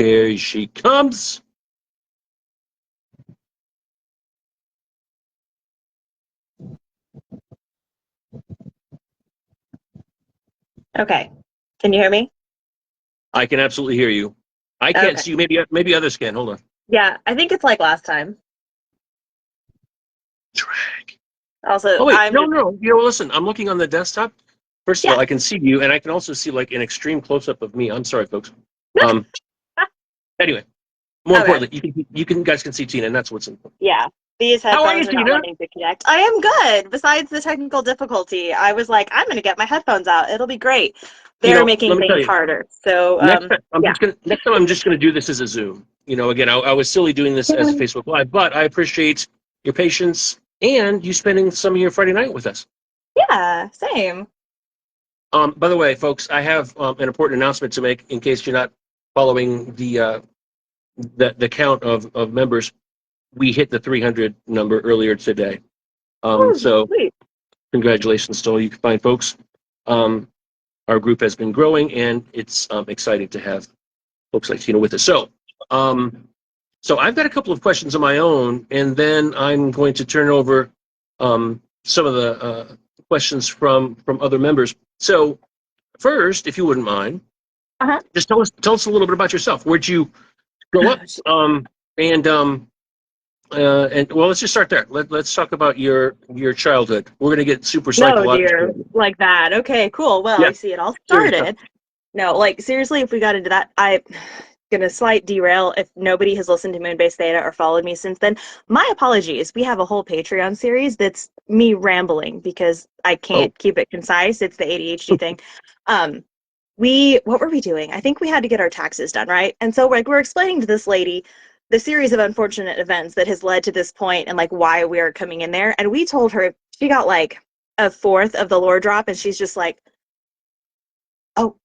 Here she comes. Okay. Can you hear me? I can absolutely hear you. I can't Okay. see you. Maybe others can. Hold on. Yeah, I think it's like last time. Drag. Also, Oh wait, I'm no, just no. You know, listen. I'm looking on the desktop. First of all, yeah. I can see you, and I can also see like an extreme close-up of me. I'm sorry, folks. Um. Anyway, more Okay. importantly, you guys can see Tina, and that's what's important. Yeah. These How are you, headphones are not Tina? wanting to connect. I am good. Besides the technical difficulty, I was like, I'm gonna get my headphones out. It'll be great. You They're know, let making me tell things you. harder. So yeah. Next time I'm just gonna do this as a Zoom. You know, again, I was silly doing this as a Facebook Live, but I appreciate your patience and you spending some of your Friday night with us. Yeah, same. By the way, folks, I have an important announcement to make in case you're not following the count of members. We hit the 300 number earlier today. Oh, So sweet. congratulations to all you fine folks. Our group has been growing, and it's exciting to have folks like Tina with us. So I've got a couple of questions of my own, and then I'm going to turn over some of the questions from other members. So first, if you wouldn't mind, Uh-huh. just tell us a little bit about yourself. Where'd you grow up? Oh, shit. And well, let's just start there. Let's talk about your childhood. We're gonna get super No, psychological. dear. Like that. Okay, cool. Well, Yeah, you see, it all serious stuff. started. No, like seriously, if we got into that, I gonna slight derail if nobody has listened to Moonbase Theta or followed me since then. My apologies. We have a whole Patreon series that's me rambling because I Oh, can't keep it concise. It's the ADHD thing. Um, we what were we doing? I think we had to get our taxes done, right? And so like we're explaining to this lady the series of unfortunate events that has led to this point and like why we are coming in there. And we told her she got like a fourth of the lore drop, and she's just like, "Oh,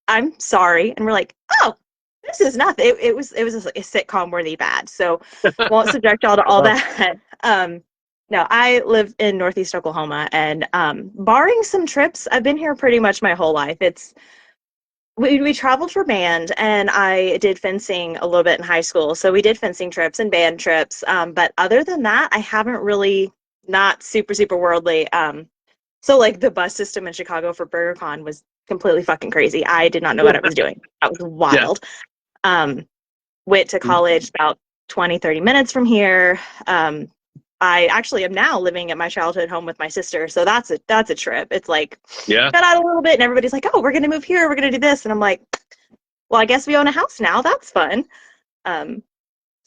I'm sorry." And we're like, "Oh, this is nothing. It was a sitcom worthy bad." So won't subject y'all to all wow. that. No, I live in Northeast Oklahoma, and barring some trips, I've been here pretty much my whole life. We traveled for band, and I did fencing a little bit in high school. So we did fencing trips and band trips. But other than that, I haven't really, not super worldly. So like the bus system in Chicago for BurgerCon was completely fucking crazy. I did not know what I was doing. That was Yeah. wild. Um, Went to college about 20, 30 minutes from here. I actually am now living at my childhood home with my sister. So that's a trip. It's like Yeah. cut out a little bit and everybody's like, oh, we're gonna move here, we're gonna do this. And I'm like, well, I guess we own a house now. That's fun. Um,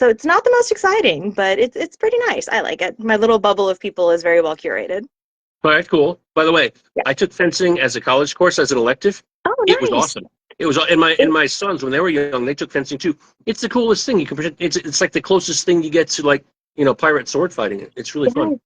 so it's not the most exciting, but it's pretty nice. I like it. My little bubble of people is very well curated. All right, cool. By the way, Yeah. I took fencing as a college course as an elective. Oh, It was nice. awesome. It was, and my It, sons when they were young, they took fencing too. It's the coolest thing you can pretend. It's like the closest thing you get to like pirate sword fighting. It's really fun. yeah.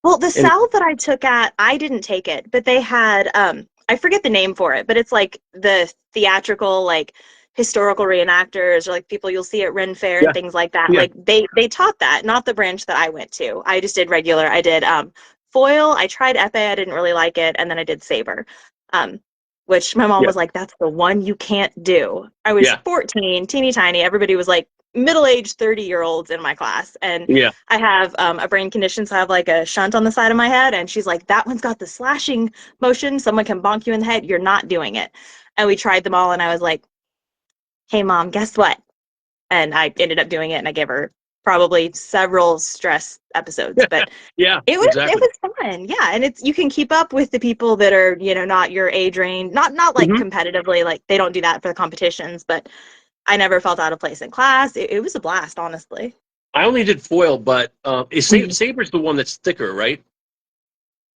Well, the And South that I took at, I didn't take it, but they had I forget the name for it, but it's like the theatrical, like historical reenactors or like people you'll see at Ren Fair and yeah, things like that. yeah, Like they taught that, not the branch that I went to. I just did regular. I did foil, I tried epee, I didn't really like it, and then I did saber. Um which my mom yeah, was like, that's the one you can't do. I was yeah, 14, teeny tiny. Everybody was like middle-aged 30-year-olds in my class, and yeah, I have a brain condition, so I have like a shunt on the side of my head. And she's like, that one's got the slashing motion. Someone can bonk you in the head. You're not doing it. And we tried them all, and I was like, hey, mom, guess what? And I ended up doing it, and I gave her probably several stress episodes, but yeah. it Exactly. was fun. Yeah, and it's you can keep up with the people that are, not your age range, not like hmm competitively, like they don't do that for the competitions, but I never felt out of place in class. It was a blast, honestly. I only did foil, but saber's the one that's thicker, right?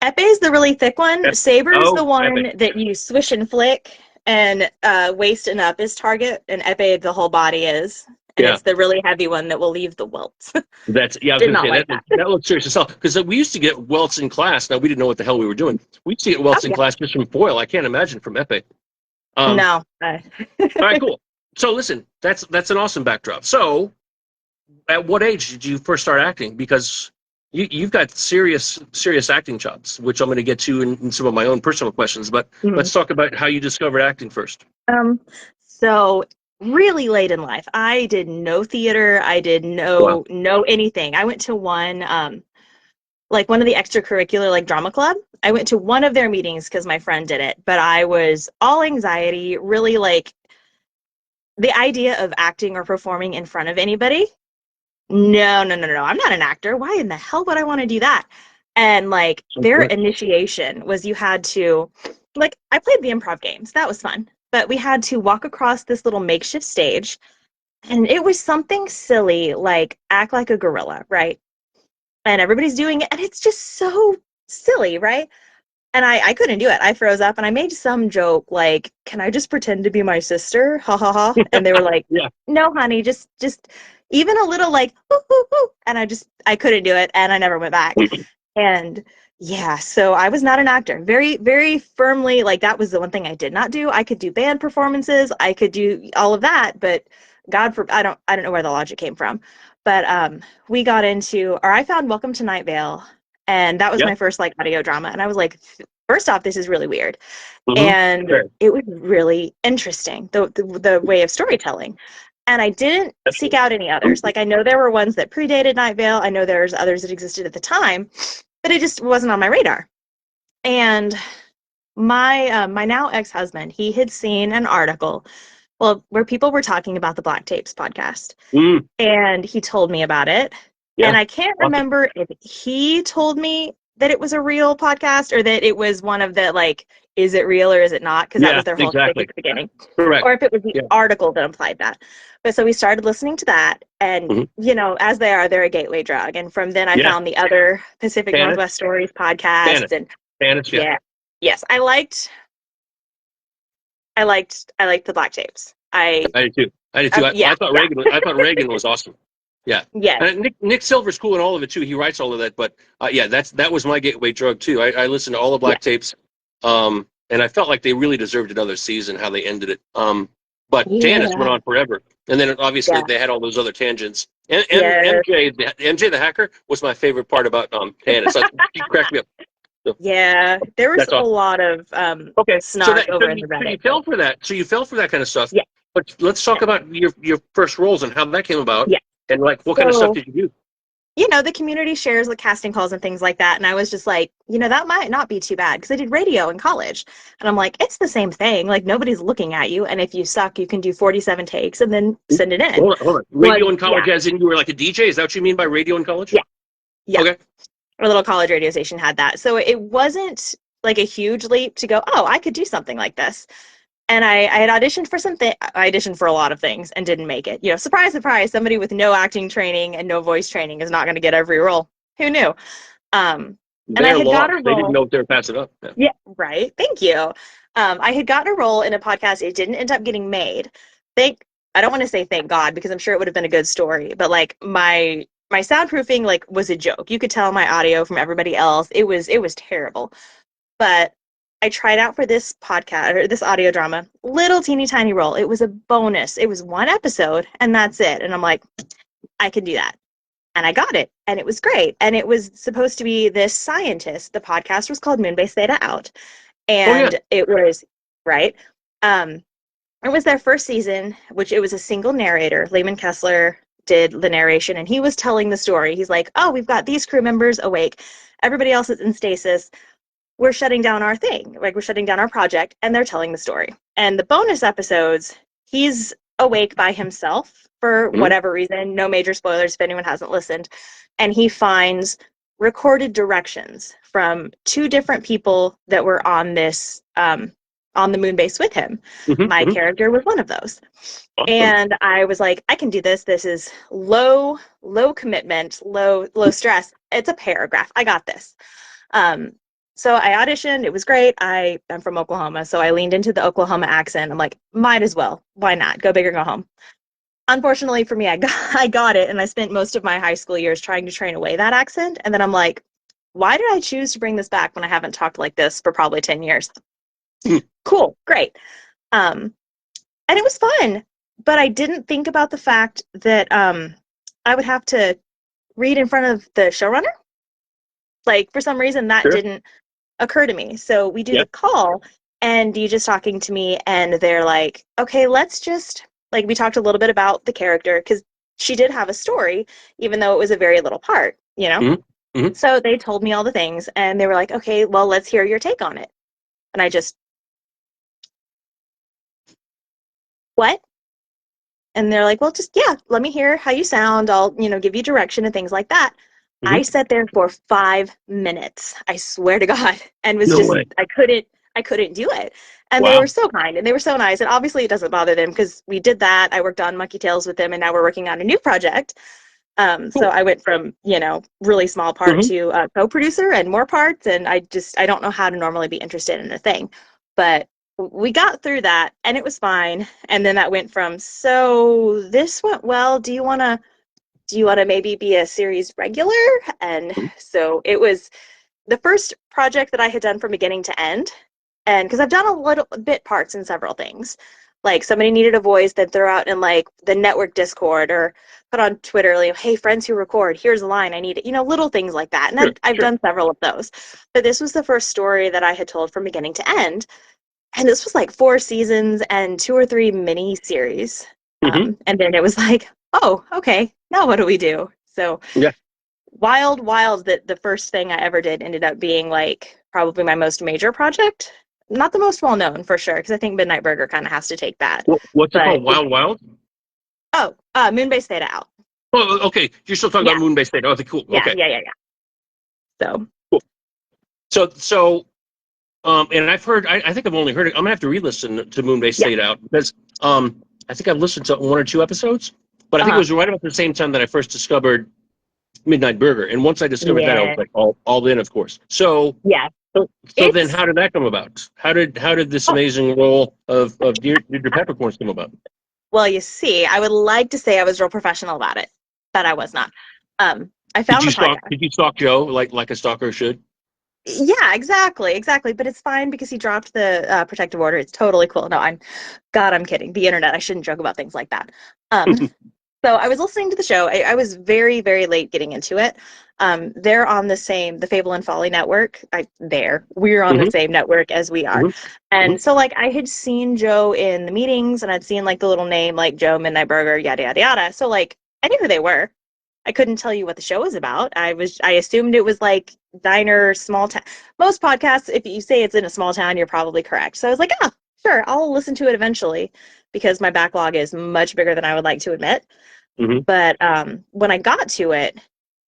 Epee is the really thick one. Ep- Saber is the oh, epic. one that you swish and flick, and waist and up is target, and epee the whole body is. And Yeah. it's the really heavy one that will leave the welts. That's I was Did gonna not say like that that. that looks serious as hell because we used to get welts in class. Now we didn't know what the hell we were doing. We used to get Oh welts in yeah. class just from foil. I can't imagine from epic. Um, No. all right, cool. So listen, that's an awesome backdrop. So, at what age did you first start acting? Because you've got serious acting chops, which I'm going to get to in some of my own personal questions. But Mhm. let's talk about how you discovered acting first. Um, so really late in life. I did no theater. I did Wow. no anything. I went to one like one of the extracurricular like drama club. I went to one of their meetings because my friend did it, but I was all anxiety, really like the idea of acting or performing in front of anybody. No, no, no, no. I'm not an actor. Why in the hell would I want to do that? And like their Correct. initiation was you had to, like, I played the improv games. That was fun. But we had to walk across this little makeshift stage. And it was something silly, like act like a gorilla, right? And everybody's doing it. And it's just so silly, right? And I couldn't do it. I froze up and I made some joke like, "Can I just pretend to be my sister? Ha ha ha." And they were like, Yeah. "No, honey, just even a little like hoo, hoo, hoo." And I couldn't do it and I never went back. And yeah, so I was not an actor. Very, very firmly, like that was the one thing I did not do. I could do band performances, I could do all of that, but God for I don't know where the logic came from. But we got into or I found Welcome to Night Vale, and that was Yeah. my first like audio drama. And I was like, first off, this is really weird. Mm-hmm. And Sure. it was really interesting, the way of storytelling. And I didn't seek out any others. Like I know there were ones that predated Night Vale. I know there's others that existed at the time, but it just wasn't on my radar. And my now ex-husband, he had seen an article, well, where people were talking about the Black Tapes podcast, Mm. and he told me about it. And Yeah. I can't Awesome. remember if he told me that it was a real podcast or that it was one of the like, is it real or is it not? Because that Yeah. was their whole stick Exactly. at the beginning, Correct. or if it was the Yeah. article that implied that. But so we started listening to that, and Hmm. you know, as they are, they're a gateway drug. And from then I Yeah. found the other Pacific Spanish. Northwest Stories Spanish. podcasts, and Spanish. Yeah. yeah, yes, I liked the Black Tapes. I did too. I did too. Yeah, I thought yeah, Reagan was awesome. Yeah. yes, And Nick Silver's cool in all of it too. He writes all of that. But yeah, that was my gateway drug too. I listened to all the yeah, Black Tapes, and I felt like they really deserved another season. How they ended it. But Tanis went yeah, on forever, and then obviously yeah, they had all those other tangents. And yes. MJ the hacker was my favorite part about Tanis. She cracked me up. So Yeah, there was that's a awesome. lot of Okay, so snark over in the so you Reddit, but fell for that. So you fell for that kind of stuff. yeah, But let's talk yeah, about your first roles and how that came about, yeah. and like what kind of stuff So, did you do? you know, the community shares like casting calls and things like that. And I was just like, you know, that might not be too bad because I did radio in college. And I'm like, it's the same thing. Like nobody's looking at you. And if you suck, you can do 47 takes and then send it in. Hold on. Well, Radio in yeah, college, as in you were like a DJ? Is that what you mean by radio in college? yeah, yeah. Okay. Our little college radio station had that. So it wasn't like a huge leap to go, oh, I could do something like this. And I had auditioned for something. I auditioned for a lot of things and didn't make it. You know, surprise, surprise, somebody with no acting training and no voice training is not going to get every role. Who knew? And I They're had got lost. a They didn't role. know if they were passing up. Yeah. Yeah, right. Thank you. I had gotten a role in a podcast. It didn't end up getting made. Thank. I don't want to say thank God because I'm sure it would have been a good story. But like my soundproofing like was a joke. You could tell my audio from everybody else. It was terrible. But I tried out for this podcast or this audio drama, little teeny tiny role. It was a bonus. It was one episode and that's it. And I'm like, I can do that. And I got it. And it was great. And it was supposed to be this scientist. The podcast was called Moonbase Theta Out. Oh yeah. And it was, right? Um, it was their first season, which it was a single narrator. Lehman Kessler did the narration and he was telling the story. He's like, oh, we've got these crew members awake. Everybody else is in stasis. We're shutting down our thing, like we're shutting down our project, and they're telling the story. And the bonus episodes, he's awake by himself for Mhm. whatever reason, no major spoilers if anyone hasn't listened, and he finds recorded directions from two different people that were on this on the moon base with him. Mhm. My Mhm. character was one of those. Awesome. And I was like, I can do this. This is low commitment, low stress. It's a paragraph. I got this. Um, so I auditioned. It was great. I'm from Oklahoma, so I leaned into the Oklahoma accent. I'm like, might as well. Why not? Go big or go home. Unfortunately for me, I got it, and I spent most of my high school years trying to train away that accent. And then I'm like, why did I choose to bring this back when I haven't talked like this for probably 10 years? Hmm. Cool, great. Um, and it was fun, but I didn't think about the fact that I would have to read in front of the showrunner. Like for some reason that Sure. didn't occur to me. So we do Yeah. the call and Deeja's talking to me and they're like, okay, let's just Like, we talked a little bit about the character, because she did have a story, even though it was a very little part, you know? Mm-hmm. Mm-hmm. So they told me all the things, and they were like, okay, well, let's hear your take on it. And I just, what? And they're like, well, just, yeah, let me hear how you sound. I'll, give you direction and things like that. I Mm-hmm. sat there for 5 minutes, I swear to God, and was No just, way. I couldn't do it. And they were Wow. so kind and they were so nice. And obviously it doesn't bother them, because we did that. I worked on Monkey Tales with them, and now we're working on a new project. So Cool. I went from, really small part Mm-hmm. to co-producer and more parts. And I don't know how to normally be interested in a thing, but we got through that and it was fine. And then that went from, so this went well. Do you want to maybe be a series regular? And so it was the first project that I had done from beginning to end. And because I've done a little bit parts in several things, like somebody needed a voice, then throw out in like the network Discord, or put on Twitter, like, hey, friends who record, here's a line, I need it, little things like that. And Sure. I've Sure. done several of those. But this was the first story that I had told from beginning to end. And this was like 4 seasons and 2 or 3 mini series. Mm-hmm. And then it was like, oh, okay, now what do we do? So Yeah. wild that the first thing I ever did ended up being like probably my most major project. Not the most well known for sure, because I think Midnight Burger kind of has to take that. What's it But called? Wild Wild? Moonbase Theta Out. Oh, okay. You're still talking Yeah, about Moonbase State. Okay, cool. yeah, Okay. yeah, yeah, yeah. So Cool. And I've heard, I think I've only heard it. I'm gonna have to re-listen to Moonbase yeah, State Out because I think I've listened to 1 or 2 episodes, but I think it uh, was right about the same time that I first discovered Midnight Burger. And once I discovered that, I was yeah, like all in, of course. yeah. So then It's how did that come about? How did this oh, amazing role of Deirdre Peppercorns come about? well, you see, I would like to say I was real professional about it, but I was not. I Did found you the stalk podcast. did you stalk Joe like a stalker should? Yeah, exactly. But it's fine because he dropped the protective order. It's totally cool. No, I'm kidding. The internet. I shouldn't joke about things like that. Um, so I was listening to the show. I was very, very late getting into it. They're on the Fable and Folly network. We're on the Hmm. same network as we are. Hmm. Hmm. And so like I had seen Joe in the meetings, and I'd seen like the little name, like Joe Midnight Burger, yada yada yada. So like I knew who they were. I couldn't tell you what the show was about. I assumed it was like diner, small town. Most podcasts, if you say it's in a small town, you're probably correct. So I was like, ah, sure, I'll listen to it eventually, because my backlog is much bigger than I would like to admit. Hmm. But when I got to it,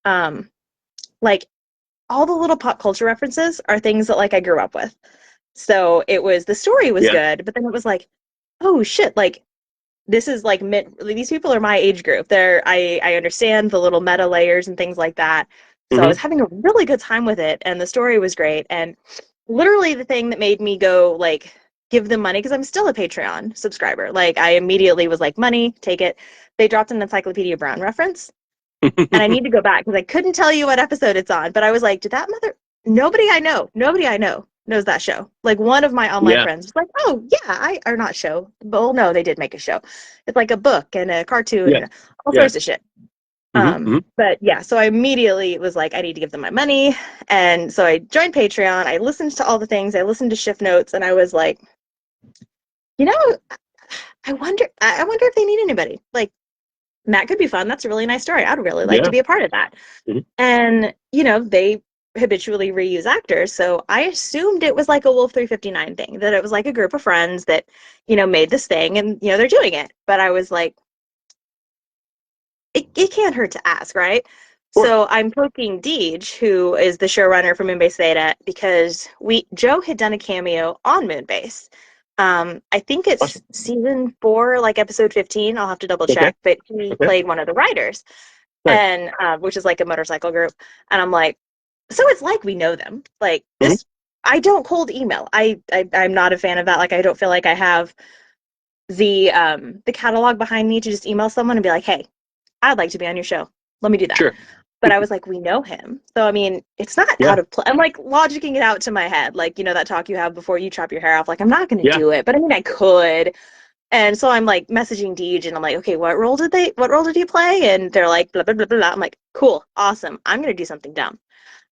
um, like all the little pop culture references are things that like I grew up with. So the story was Yeah. good, but then it was like, oh shit, like this is like these people are my age group. I understand the little meta layers and things like that. So I was Hmm. having a really good time with it, and the story was great. And literally the thing that made me go like give them money, because I'm still a Patreon subscriber. Like I immediately was like, money, take it. They dropped an Encyclopedia Brown reference, and I need to go back because I couldn't tell you what episode it's on. But I was like, did that mother? Nobody I know knows that show. Like one of my online Yeah. friends was like, oh yeah, or not show. Well, no, they did make a show. It's like a book and a cartoon Yeah. and all Yeah. sorts of shit. Hmm. Hmm. But yeah, so I immediately was like, I need to give them my money. And so I joined Patreon. I listened to all the things. I listened to shift notes, and I was like, you know, I wonder if they need anybody. Like that could be fun. That's a really nice story. I'd really like to Yeah. be a part of that. Hmm. And, they habitually reuse actors. So I assumed it was like a Wolf 359 thing, that it was like a group of friends that, made this thing, and, they're doing it. But I was like, it can't hurt to ask, right? Sure. So I'm poking Deej, who is the showrunner for Moonbase Theta, because Joe had done a cameo on Moonbase. I think it's Awesome. season 4, like episode 15. I'll have to double Okay. check, but he Okay. played one of the writers, Right. and which is like a motorcycle group. And I'm like, so it's like we know them. Like Hmm. this, I don't cold email. I'm not a fan of that. Like I don't feel like I have the catalog behind me to just email someone and be like, hey, I'd like to be on your show. Let me do that. Sure. But I was like, we know him. So, I mean, it's not Yeah. out of place. I'm like logicking it out to my head. Like, that talk you have before you chop your hair off. Like, I'm not going to Yeah. do it, but I mean, I could. And so I'm like messaging Deej, and I'm like, okay, what role did he play? And they're like, blah, blah, blah, blah, blah. I'm like, cool, awesome. I'm going to do something dumb.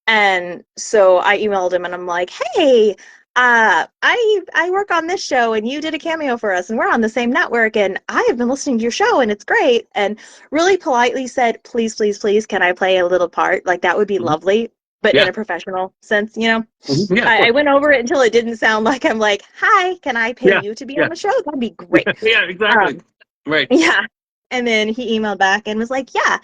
And so I emailed him, and I'm like, hey, I work on this show and you did a cameo for us and we're on the same network and I have been listening to your show and it's great. And really politely said, please, please, please, can I play a little part? Like that would be Mhm. lovely, but in Yeah. a professional sense, you know? Yeah, of I course. went over it until it didn't sound like I'm like, hi, can I pay Yeah. you to be on Yeah. the show? That'd be great. Yeah, exactly. Um, Right. yeah. And then he emailed back and was like, yeah,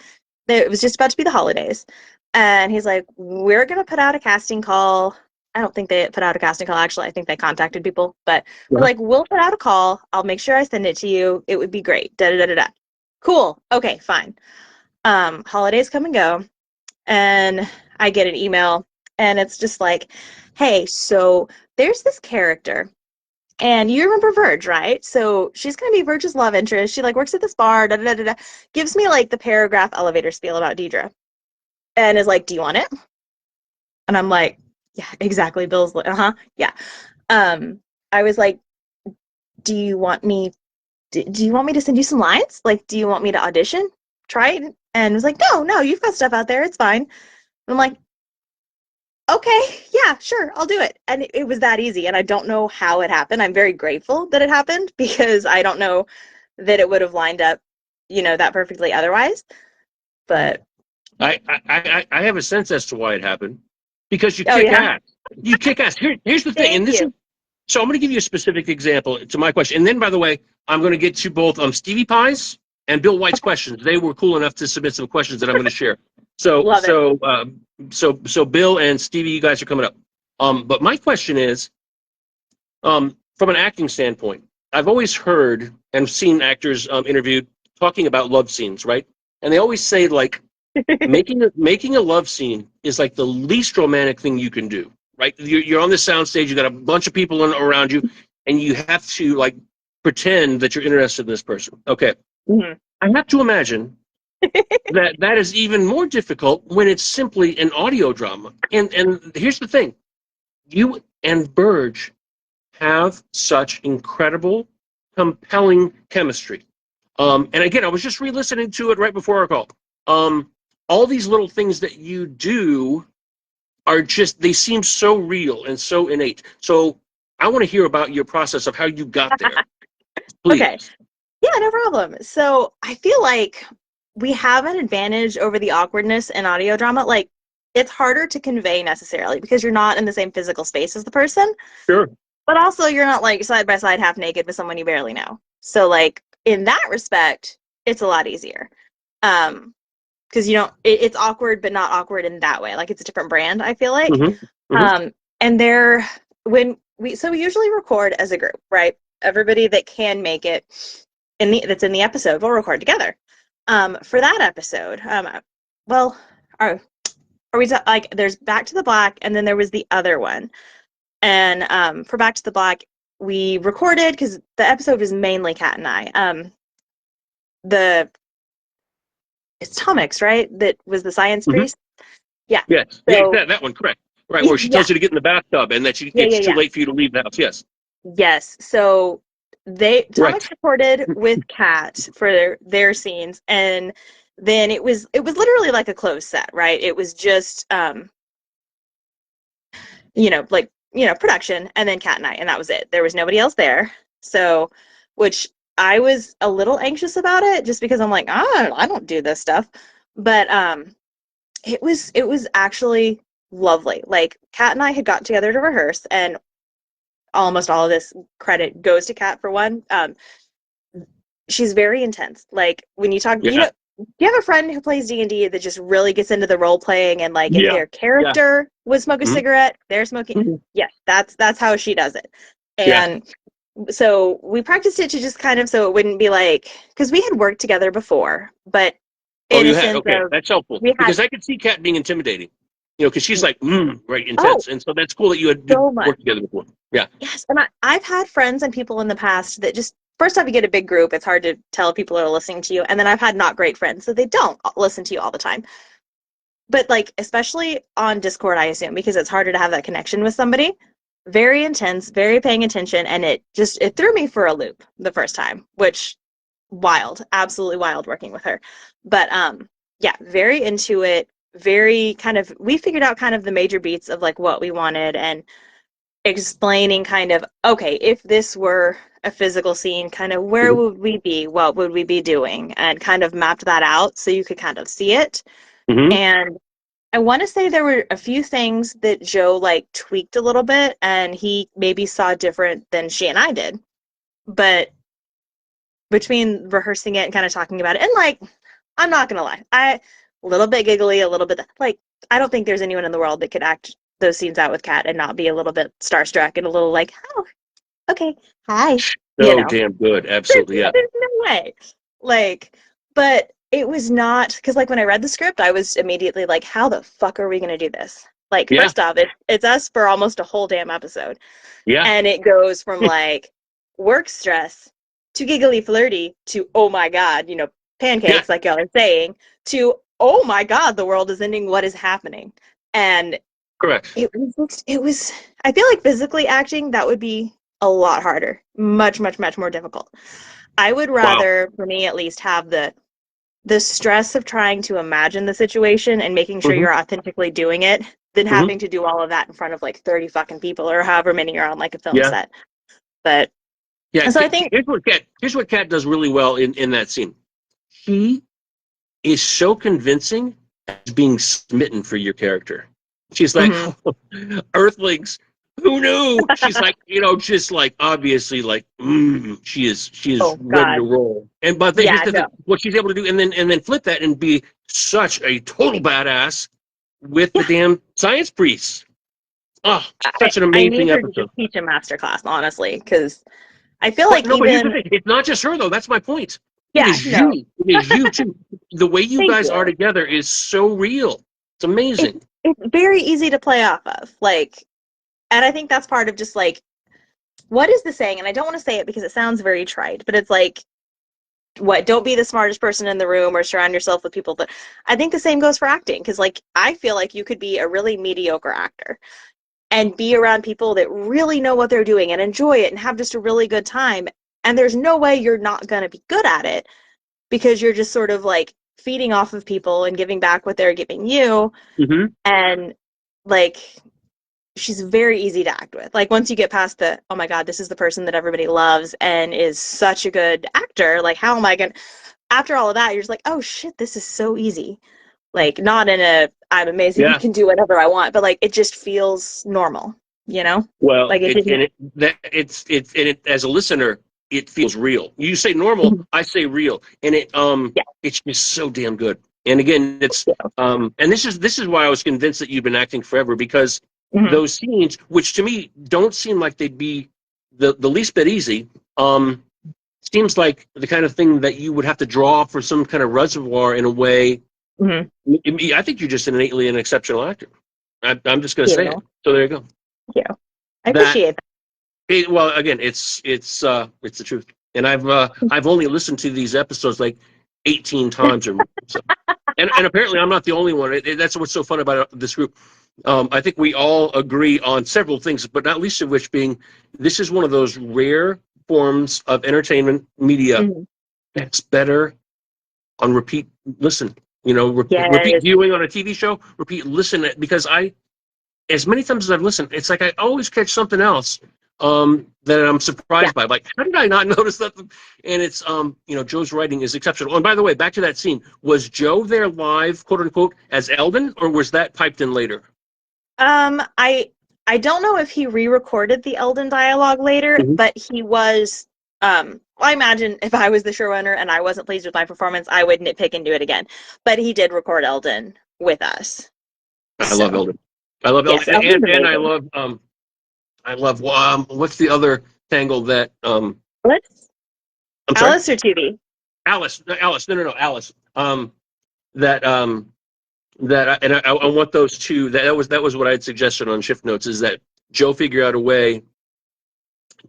it was just about to be the holidays. And he's like, we're going to put out a casting call. I don't think they put out a casting call, actually. I think they contacted people. But we're Yeah. like, we'll put out a call. I'll make sure I send it to you. It would be great. Da da da da da. Cool. Okay, fine. Holidays come and go. And I get an email. And it's just like, hey, so there's this character. And you remember Verge, right? So she's gonna be Verge's love interest. She like works at this bar, da da da da. Gives me like the paragraph elevator spiel about Diedre, and is like, "Do you want it?" And I'm like, "Yeah, exactly." Bill's like, "Uh-huh, yeah." I was like, "Do you want me? Do you want me to send you some lines? Like, do you want me to audition? Try it?" And was like, "No, no, you've got stuff out there. It's fine." And I'm like, okay, yeah, sure, I'll do it. And it was that easy. And I don't know how it happened. I'm very grateful that it happened because I don't know that it would have lined up, that perfectly otherwise. But I have a sense as to why it happened. Because you oh kick yeah, ass. You kick ass. Here's the thing, thank and this is you. so I'm going to give you a specific example to my question, and then by the way, I'm going to get to both Stevie Pie's and Bill White's questions. They were cool enough to submit some questions that I'm going to share. So Love it. so so Bill and Stevie, you guys are coming up. But my question is, from an acting standpoint, I've always heard and seen actors interviewed talking about love scenes, right? And they always say like making a love scene is like the least romantic thing you can do, right? You're on the soundstage, you got a bunch of people around you, and you have to like pretend that you're interested in this person. Okay, Mhm. I have to imagine that that is even more difficult when it's simply an audio drama. And here's the thing: you and Burge have such incredible, compelling chemistry. And again, I was just re-listening to it right before our call. Um, all these little things that you do are just, they seem so real and so innate. So I want to hear about your process of how you got there, Okay. please. Yeah, no problem. So I feel like we have an advantage over the awkwardness in audio drama. Like, it's harder to convey necessarily because you're not in the same physical space as the person. Sure. But also, you're not like side by side, half naked with someone you barely know. So, like in that respect, it's a lot easier. Because you don't, it's awkward, but not awkward in that way. Like it's a different brand. I feel like. Mm-hmm. Mm-hmm. And there, when we usually record as a group, right? Everybody that can make it that's in the episode, we'll record together. For that episode, well, are we like there's Back to the Black, and then there was the other one. And for Back to the Black, we recorded because the episode was mainly Kat and I. The It's Tomix, right? That was the science Mm-hmm. priest. Yeah. Yes. Yeah, So that one, correct. Right, where she yeah, tells you to get in the bathtub and that yeah, it's yeah, too yeah. late for you to leave the house. Yes. Yes. So Right. Tomix recorded with Kat for their scenes, and then it was literally like a closed set, right? It was just production, and then Kat and I, and that was it. There was nobody else there. So, which I was a little anxious about it, just because I'm like, I don't do this stuff. But it was actually lovely. Like Kat and I had gotten together to rehearse, and almost all of this credit goes to Kat for one. She's very intense. Like when you talk, Yeah. do you have a friend who plays D&D that just really gets into the role playing, and like if Yeah. their Yeah. character would smoke a Mm-hmm. cigarette, they're smoking. Mm-hmm. Yes, that's how she does it. Yeah. And so we practiced it to just kind of so it wouldn't be like, because we had worked together before, but Oh, in a you had? sense Okay, of that's helpful we had because I could see Kat being intimidating, because she's like, right, oh intense, and so that's cool that you had did so much. work together before. Yeah. Yes, and I've had friends and people in the past that just first time you get a big group, it's hard to tell if people are listening to you, and then I've had not great friends, so they don't listen to you all the time. But like especially on Discord, I assume because it's harder to have that connection with somebody. Very intense, very paying attention, and it threw me for a loop the first time, which wild, absolutely wild working with her. But yeah, very into it. Very kind of we figured out kind of the major beats of like what we wanted, and explaining kind of, okay, if this were a physical scene, kind of where would we be? What would we be doing? And kind of mapped that out so you could kind of see it. Mm-hmm. And I want to say there were a few things that Joe like tweaked a little bit and he maybe saw different than she and I did. But between rehearsing it and kind of talking about it, and like, I'm not gonna lie, a little bit giggly, a little bit like, I don't think there's anyone in the world that could act those scenes out with Kat and not be a little bit starstruck and a little like, oh, okay, hi, you So know. damn good. Absolutely. Yeah. There's no way. Like, but it was not, because like when I read the script, I was immediately like, how the fuck are we gonna do this? Like, Yeah. first off, it's us for almost a whole damn episode. Yeah. And it goes from like work stress to giggly flirty to oh my god, you know, pancakes like y'all are saying, to oh my god, the world is ending, what is happening? And Correct. it was I feel like physically acting that would be a lot harder, much more difficult. I would Wow. rather, for me at least, have the stress of trying to imagine the situation and making sure Mm-hmm. you're authentically doing it than Mm-hmm. having to do all of that in front of like 30 fucking people or however many are on like a film Yeah. set. But Yeah. so I think Here's what Kat does really well in that scene. She is so convincing as being smitten for your character. She's like, mhm. Earthlings, who knew? She's like, just like obviously like, she is Oh ready to god. roll. And but then here's Yeah, the thing, no. what she's able to do, and then flip that and be such a total badass with the Yeah. damn science priests. Oh, I, such an I need amazing her to just episode. teach a master class, honestly, because I feel But like no, but here's the even thing, it's not just her though. That's my point. It yeah, is no. you. It is you too. The way you Thank guys are you. together is so real. It's It's amazing. it's very easy to play off of. Like, and I think that's part of just like what is the saying? And I don't want to say it because it sounds very trite, but it's like what, don't be the smartest person in the room or surround yourself with people that I think the same goes for acting because like I feel like you could be a really mediocre actor and be around people that really know what they're doing and enjoy it and have just a really good time, and there's no way you're not going to be good at it because you're just sort of like feeding off of people and giving back what they're giving you. Mm-hmm. And like she's very easy to act with. Like once you get past the, oh my God, this is the person that everybody loves and is such a good actor. Like how am I going to, after all of that, you're just like, oh shit, this is so easy. Like not in a, I'm amazing, I Yeah. can do whatever I want, but like it just feels normal, you know? Well, Like it didn't. as a listener, it feels real. You say normal, I say real, and Yeah. it's just so damn good. And again, and this is why I was convinced that you've been acting forever because Mm-hmm. those scenes, which to me don't seem like they'd be the least bit easy, seems like the kind of thing that you would have to draw for some kind of reservoir in a way. Mm-hmm. I think you're just innately an exceptional actor. I'm just going to You say it. know, So there you go. you. I That appreciate well, again, it's the truth, and I've only listened to these episodes like 18 times or more. So, and apparently I'm not the only one. That's what's so fun about this group. I think we all agree on several things, but not least of which being this is one of those rare forms of entertainment media that. Mm-hmm. that's better on repeat listen. Repeat Yes. viewing on a TV show, repeat listen because as many times as I've listened, it's like I always catch something else that I'm Yeah. surprised by. Like, how did I not notice that? And it's Joe's writing is exceptional. And by the way, back to that scene, was Joe there live, quote unquote, as Eldon, or was that piped in later? I don't know if he re-recorded the Elden dialogue later, Mhm. but he was. I imagine if I was the showrunner and I wasn't pleased with my performance, I would nitpick and do it again. But he did record Elden with us. I love So Eldon. I love yes, Eldon, Elden's and amazing. I love what's the other tangle that Let's I'm sorry, Alice or Tubi. Alice, no, Alice. That and I want those two. That was what I had suggested on shift notes is that Joe figure out a way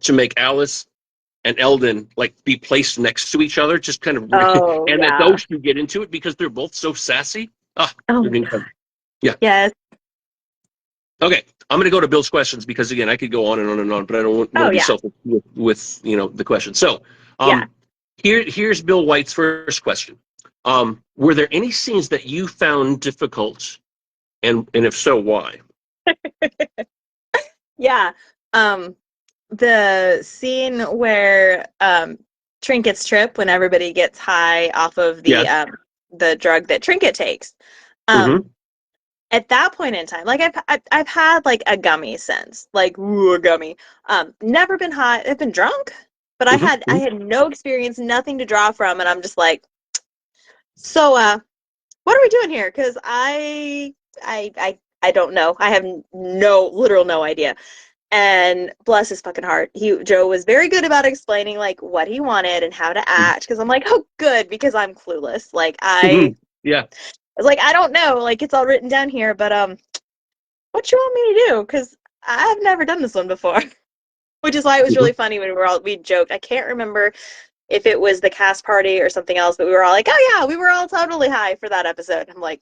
to make Alice and Eldon like be placed next to each other, just kind of, Oh and that yeah. those two get into it because they're both so sassy. Ah, Oh they're my God. incredible. Yeah. Yes. Okay, I'm going to go to Bill's questions because again, I could go on and on and on, but I don't want Oh to be yeah. selfish with the question. So, Yeah. here's Bill White's first question. Were there any scenes that you found difficult, and if so, why? Yeah. The scene where Trinket's trip when everybody gets high off of the drug that Trinket takes. Mm-hmm. At that point in time, like I've had like a gummy since, like a gummy. Never been high. I've been drunk, but I had Mm-hmm. no experience, nothing to draw from, and I'm just like, so what are we doing here? Because I don't know. I have no idea. And bless his fucking heart, Joe was very good about explaining like what he wanted and how to act. Because I'm like, oh, good, because I'm clueless. Like Mm-hmm. I Yeah. was like, I don't know. Like it's all written down here, but what you want me to do? Because I've never done this one before. Which is why it was Mm-hmm. really funny when we joked. I can't remember if it was the cast party or something else, but we were all like, oh yeah, we were all totally high for that episode. I'm like,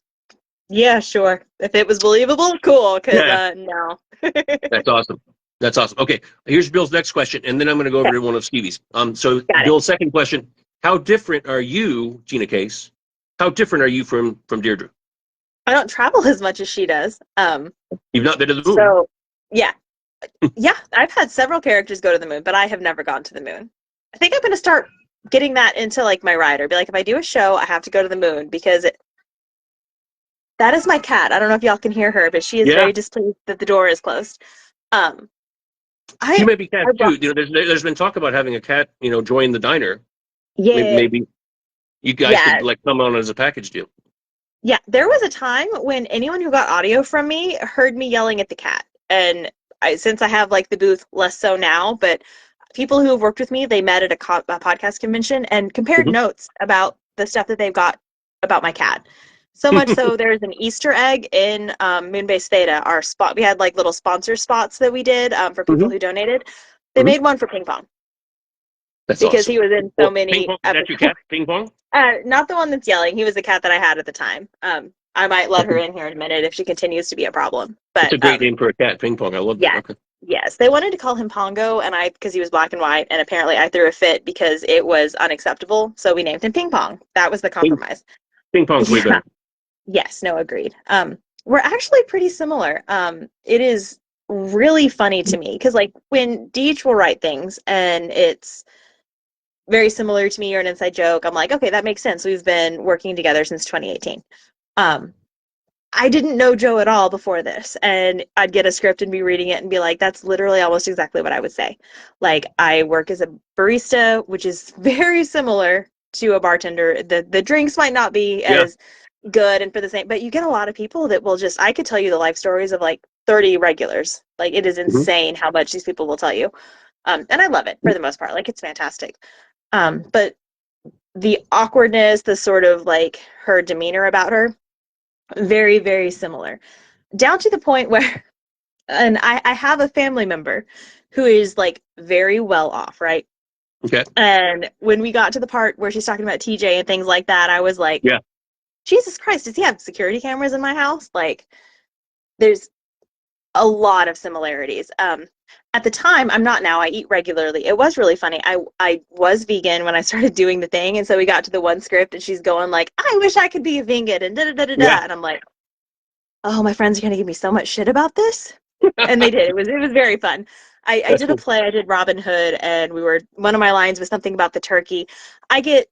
yeah, sure. If it was believable, cool. Because Yeah. no. That's awesome. That's awesome. Okay, here's Bill's next question, and then I'm going to go over Okay, to one of Stevie's. So got it. Bill's second question: how different are you, Gina Case? How different are you from Deirdre? I don't travel as much as she does. You've not been to the moon. So yeah, yeah, I've had several characters go to the moon, but I have never gone to the moon. I think I'm going to start getting that into like my rider. Be like, if I do a show, I have to go to the moon because that is my cat. I don't know if y'all can hear her, but she is Yeah, very displeased that the door is closed. Um, she I, may be cat I too. There's been talk about having a cat, join the diner. yeah, Maybe you guys yeah, could like come on as a package deal. yeah. There was a time when anyone who got audio from me heard me yelling at the cat, and since I have like the booth, less so now, but people who have worked with me, they met at a podcast convention and compared Mhm. notes about the stuff that they've got about my cat. So much so, there's an Easter egg in Moonbase Theta. Our spot, we had like little sponsor spots that we did for people Mhm. who donated. They Mhm. made one for Ping Pong That's because awesome. he was in so Well, ping many pong. That's your episodes. cat, ping pong. Not the one that's yelling. He was the cat that I had at the time. I might let That's a, her in here in a minute if she continues to be a problem. that's But a great name for a cat, ping pong. I love that. yeah, Okay. yes, they wanted to call him Pongo, and because he was black and white, and apparently I threw a fit because it was unacceptable. So we named him Ping Pong. That was the Ping, compromise. ping pong's way Yeah. better. Yes. No. Agreed. We're actually pretty similar. It is really funny to me because like when Deej will write things and it's very similar to me or an inside joke, I'm like, okay, that makes sense. We've been working together since 2018. Um, I didn't know Joe at all before this, and I'd get a script and be reading it and be like, that's literally almost exactly what I would say. Like, I work as a barista, which is very similar to a bartender. The drinks might not be Yeah. as good and for the same, but you get a lot of people that will just, I could tell you the life stories of like 30 regulars. Like, it is Mhm. insane how much these people will tell you. And I love it for the most part. Like, it's fantastic. But the awkwardness, the sort of like her demeanor about her, very, very similar. Down to the point where, and I have a family member who is like very well off, right? Okay. And when we got to the part where she's talking about TJ and things like that, I was like, Yeah. Jesus Christ, does he have security cameras in my house? Like, there's a lot of similarities. At the time, I'm not now. I eat regularly. It was really funny. I was vegan when I started doing the thing, and so we got to the one script, and she's going like, "I wish I could be a vegan," and da da da da Yeah. da, and I'm like, "Oh, my friends are gonna give me so much shit about this," and they did. It was very fun. I That's did a cool. play. I did Robin Hood, and one of my lines was something about the turkey. I get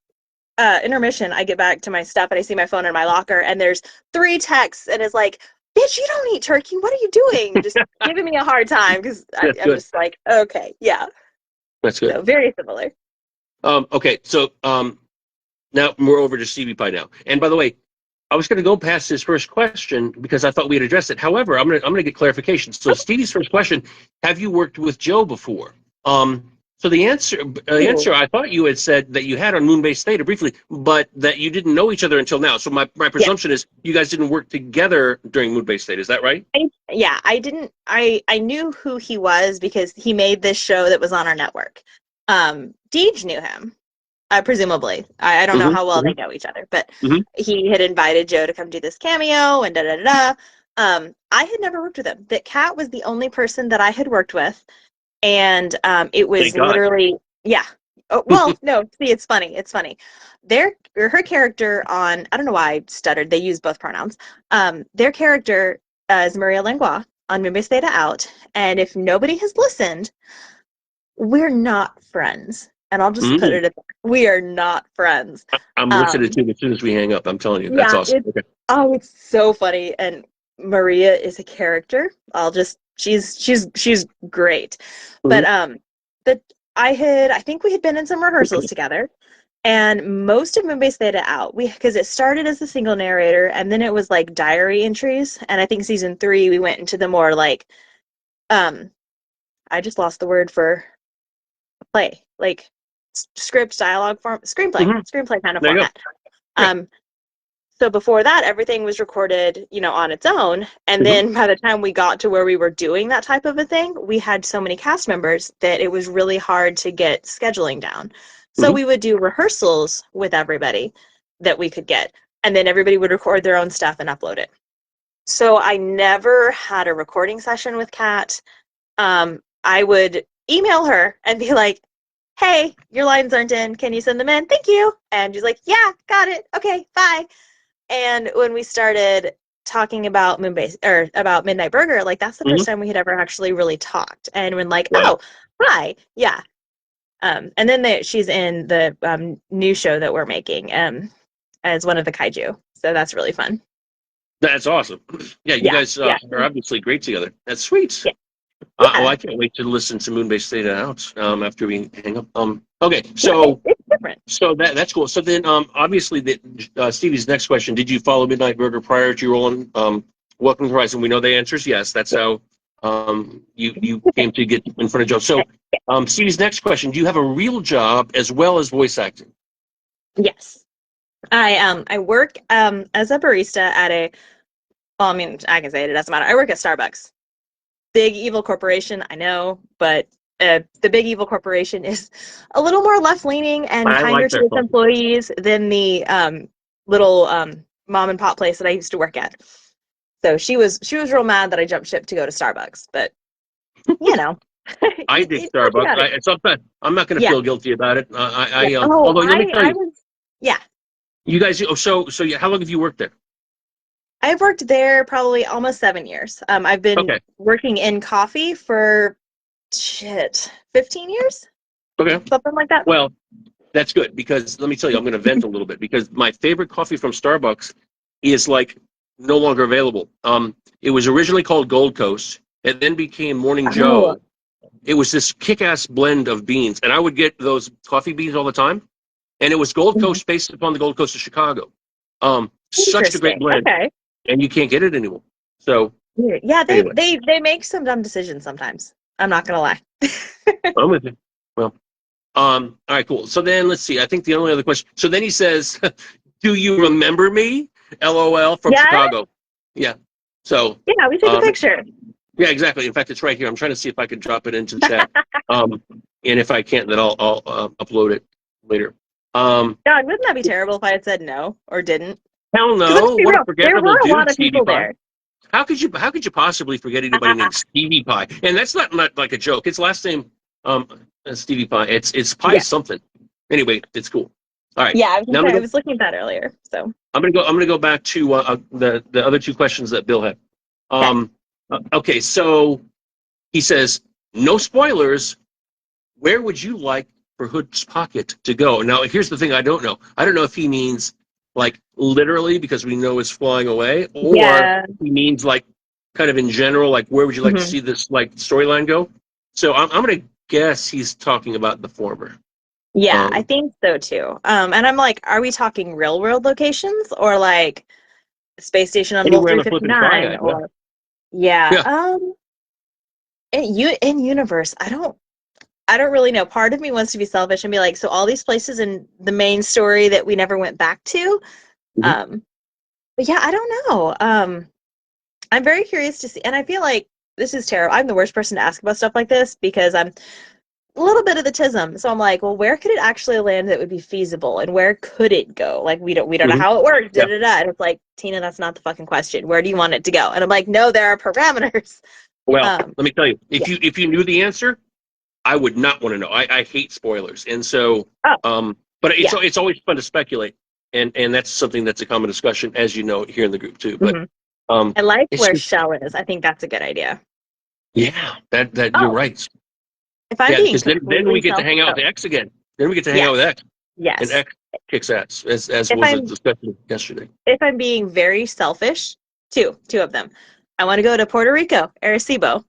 intermission, I get back to my stuff and I see my phone in my locker and there's 3 texts and it's like, bitch, you don't eat turkey. What are you doing? Just giving me a hard time because That's I'm good. just like, okay, yeah. That's good. So very similar. Okay. So now we're over to Stevie Pie now. And by the way, I was going to go past his first question because I thought we had addressed it. However, I'm going to get clarification. So Stevie's first question: have you worked with Joe before? So the answer, Ooh. I thought you had said that you had on Moonbase Theta briefly, but that you didn't know each other until now. So my Yeah. presumption is you guys didn't work together during Moonbase Theta. Is that right? Yeah, I didn't I knew who he was because he made this show that was on our network. Deej knew him. Presumably. I don't know Mm-hmm. how well Mm-hmm. they know each other, but Mm-hmm. he had invited Joe to come do this cameo and da da da da. I had never worked with him. That Kat was the only person that I had worked with, and it was Thank God. literally, yeah. Oh, well, no, see, it's funny. It's funny. Her character on, I don't know why I stuttered. They use both pronouns. Their character is Maria Langlois. on Moonbase Theta Out, and if nobody has listened, we're not friends. And I'll just put Mm. it at we are not friends. I'm listening to it as soon as we hang up. I'm telling you, that's Yeah, awesome. Okay. it's so funny. And Maria is a character. She's great. But Mhm. but I think we had been in some rehearsals together, and most of Moonbase Theta Out, because it started as a single narrator, and then it was like diary entries, and I think season 3 we went into the more like I just lost the word for play, like script dialogue form, Mhm. screenplay kind of There you go. format. Yeah. Um, so before that, everything was recorded, on its own. And Mhm. then by the time we got to where we were doing that type of a thing, we had so many cast members that it was really hard to get scheduling down. So Mhm. we would do rehearsals with everybody that we could get, and then everybody would record their own stuff and upload it. So I never had a recording session with Kat. I would email her and be like, hey, your lines aren't in. Can you send them in? Thank you. And she's like, yeah, got it. Okay, bye. And when we started talking about Moonbase or about Midnight Burger, like that's the Mhm. first time we had ever actually really talked. And when like, Wow. oh, hi, yeah. And then she's in the new show that we're making as one of the kaiju. So that's really fun. That's awesome. Yeah, you Yeah, guys yeah, are obviously great together. That's sweet. yeah, Well, yeah, I can't wait to listen to Moonbase Theta Out after we hang up. Okay, yeah. so It's different. that's cool. So then, obviously, Stevie's next question: did you follow Midnight Burger prior to your role in Welcome to Horizon? We know the answer is yes. That's how you came to get in front of Joe. So, Stevie's next question: do you have a real job as well as voice acting? Yes. I work as a barista at a well, I mean, I can say it doesn't matter. I work at Starbucks. Big evil corporation, I know, but the big evil corporation is a little more left leaning and I kinder like to that its coffee. employees than the little mom and pop place that I used to work at. So she was real mad that I jumped ship to go to Starbucks, but you know, I dig it's what you Starbucks. gotta do. Sometimes I'm not going to Yeah, feel guilty about it. yeah. Oh, Although let me tell I you, was yeah. you guys. Oh, so yeah. How long have you worked there? I've worked there probably almost 7 years. I've been Okay. working in coffee for 15 years, Okay. something like that. Well, that's good because let me tell you, I'm going to vent a little bit because my favorite coffee from Starbucks is like no longer available. It was originally called Gold Coast and then became Morning Oh, Joe. It was this kick-ass blend of beans, and I would get those coffee beans all the time. And it was Gold mhm. Coast based upon the Gold Coast of Chicago. Such a great Interesting. blend, Okay. and you can't get it anymore. So Weird. Yeah, they anyway, they they make some dumb decisions sometimes. I'm not gonna lie. I'm with you. Well, all right, cool. So then let's see. I think the only other question. So then he says, "Do you remember me?" LOL from Yeah, Chicago. Yeah. So, yeah, we took a um, picture. yeah, exactly. In fact, it's right here. I'm trying to see if I can drop it into the chat. And if I can't, then I'll upload it later. Um, God, wouldn't that be terrible if I had said no or didn't? hell Because let's no. be What a real, there forgettable were a lot dude, of Stevie people Pie. there. How could you possibly forget anybody named Stevie Pie? And that's not like a joke. His last name, Stevie Pie. It's Pie Yeah, something. Anyway, it's cool. All right. yeah. I was Now gonna say I was looking at that earlier. So I'm gonna go back to the other two questions that Bill had. okay. Okay, so he says no spoilers. Where would you like for Hood's pocket to go? Now, here's the thing: I don't know. I don't know if he means like literally because we know it's flying away, or Yeah. he means like kind of in general, like where would you like to hmm see this like storyline go? So I'm gonna guess he's talking about the former. Yeah, I Um, think so too. And I'm like, are we talking real world locations or like space station on Wolf Anywhere in the flipping 359 triad, yeah, or yeah. yeah. In universe, I don't really know. Part of me wants to be selfish and be like, so all these places in the main story that we never went back to. Mhm. Um, but yeah, I don't know. I'm very curious to see, and I feel like this is terrible. I'm the worst person to ask about stuff like this because I'm a little bit of the tism. So I'm like, well, where could it actually land that would be feasible, and where could it go? Like we don't know Mhm. how it works. Da Yeah. da da. And it's like, Tina, that's not the fucking question. Where do you want it to go? And I'm like, no, there are parameters. Well, Um, let me tell you, yeah. if you knew the answer, I would not want to know. I hate spoilers, and so Oh, but yeah. it's always fun to speculate, and that's something that's a common discussion, as you know, here in the group too. But hmm I like It's where just, Shell is. I think that's a good idea. yeah, that you're Oh, right. if I'm Yeah, being because then we completely get to hang out selfish, with X again. Then we get to hang out with yes, X, and yes. X kicks ass, as If was a I'm discussion yesterday. if I'm being very selfish, two of them. I want to go to Puerto Rico, Arecibo.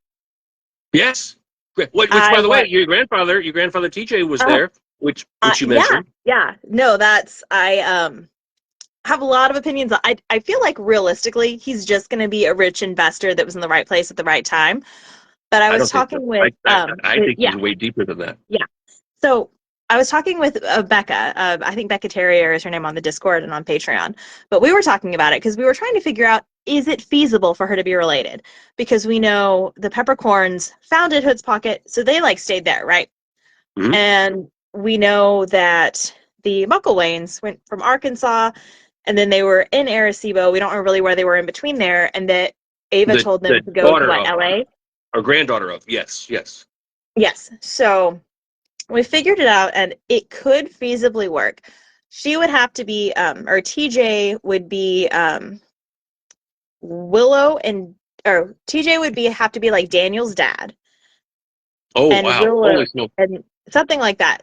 Yes. Which, I by the way, want. your grandfather TJ was Oh, there, which you yeah, mentioned. yeah. No, that's I have a lot of opinions. I feel like realistically, he's just going to be a rich investor that was in the right place at the right time. But I I was don't think so. talking with I think yeah, he's way deeper than that. yeah. So I was talking with Becca. I think Becca Terrier is her name on the Discord and on Patreon. But we were talking about it because we were trying to figure out, is it feasible for her to be related? Because we know the Peppercorns founded Hood's Pocket, so they like stayed there, right? Mhm. And we know that the Mucklewains went from Arkansas and then they were in Arecibo. We don't know really where they were in between there, and that Ava told them The to go to daughter what, of, LA? or granddaughter of, yes, yes. Yes. So we figured it out and it could feasibly work. She would have to be, or TJ would be Willow and, or TJ would be have to be like Daniel's dad Oh and wow! Willow Holy snow! and something like that.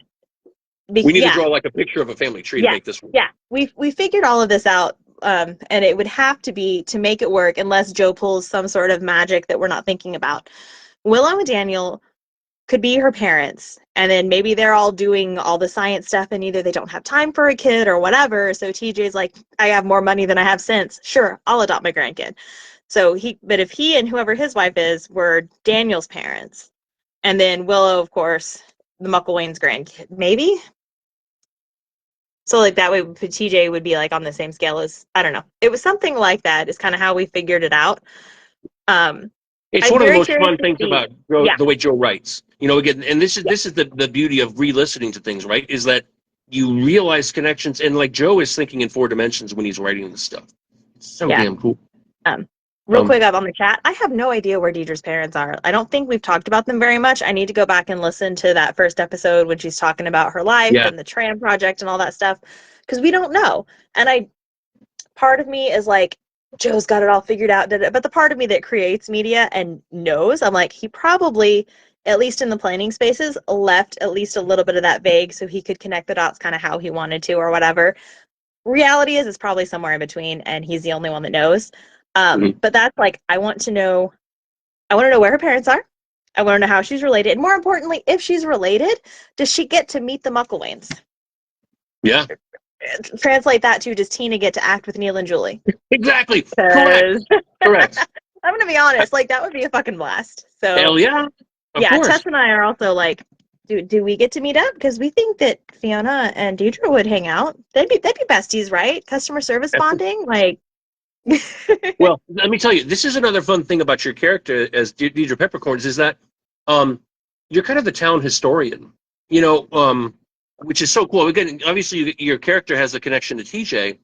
We need to Yeah, draw like a picture of a family tree to yeah, make this one. yeah. We figured all of this out, and it would have to be to make it work unless Joe pulls some sort of magic that we're not thinking about. Willow and Daniel could be her parents, and then maybe they're all doing all the science stuff and either they don't have time for a kid or whatever, so TJ's like, I have more money than I have sense, sure, I'll adopt my grandkid. But if he and whoever his wife is were Daniel's parents, and then Willow, of course, the Mucklewain's grandkid, maybe. So like that way TJ would be like on the same scale as, I don't know, it was something like that is kind of how we figured it out. um It's I'm one of the very most curious fun to things see. about Joe, Yeah, the way Joe writes. You know, again, and yeah, this is the beauty of re-listening to things, right? Is that you realize connections, and like Joe is thinking in 4 dimensions when he's writing this stuff. It's so yeah. damn cool. Um, real Um, quick up on the chat, I have no idea where Deidre's parents are. I don't think we've talked about them very much. I need to go back and listen to that first episode when she's talking about her life yeah, and the tram project and all that stuff, because we don't know. And part of me is like, Joe's got it all figured out, but the part of me that creates media and knows, I'm like, he probably, at least in the planning spaces, left at least a little bit of that vague so he could connect the dots kind of how he wanted to or whatever. Reality is it's probably somewhere in between and he's the only one that knows. mhm. But that's like, I want to know where her parents are. I want to know how she's related, and more importantly, if she's related, does she get to meet the Mucklewains? Yeah, Translate that to, does Tina get to act with Neil and Julie? exactly. Correct. Because Correct. I'm gonna be honest, like that would be a fucking blast. So Hell yeah. Of yeah, Tess course. and I are also like, do we get to meet up? Because we think that Fiona and Diedre would hang out. They'd be besties, right? Customer service bonding, like. Well, let me tell you, this is another fun thing about your character as Diedre Peppercorns is that um, you're kind of the town historian, you know, which is so cool. Again, obviously, your character has a connection to TJ,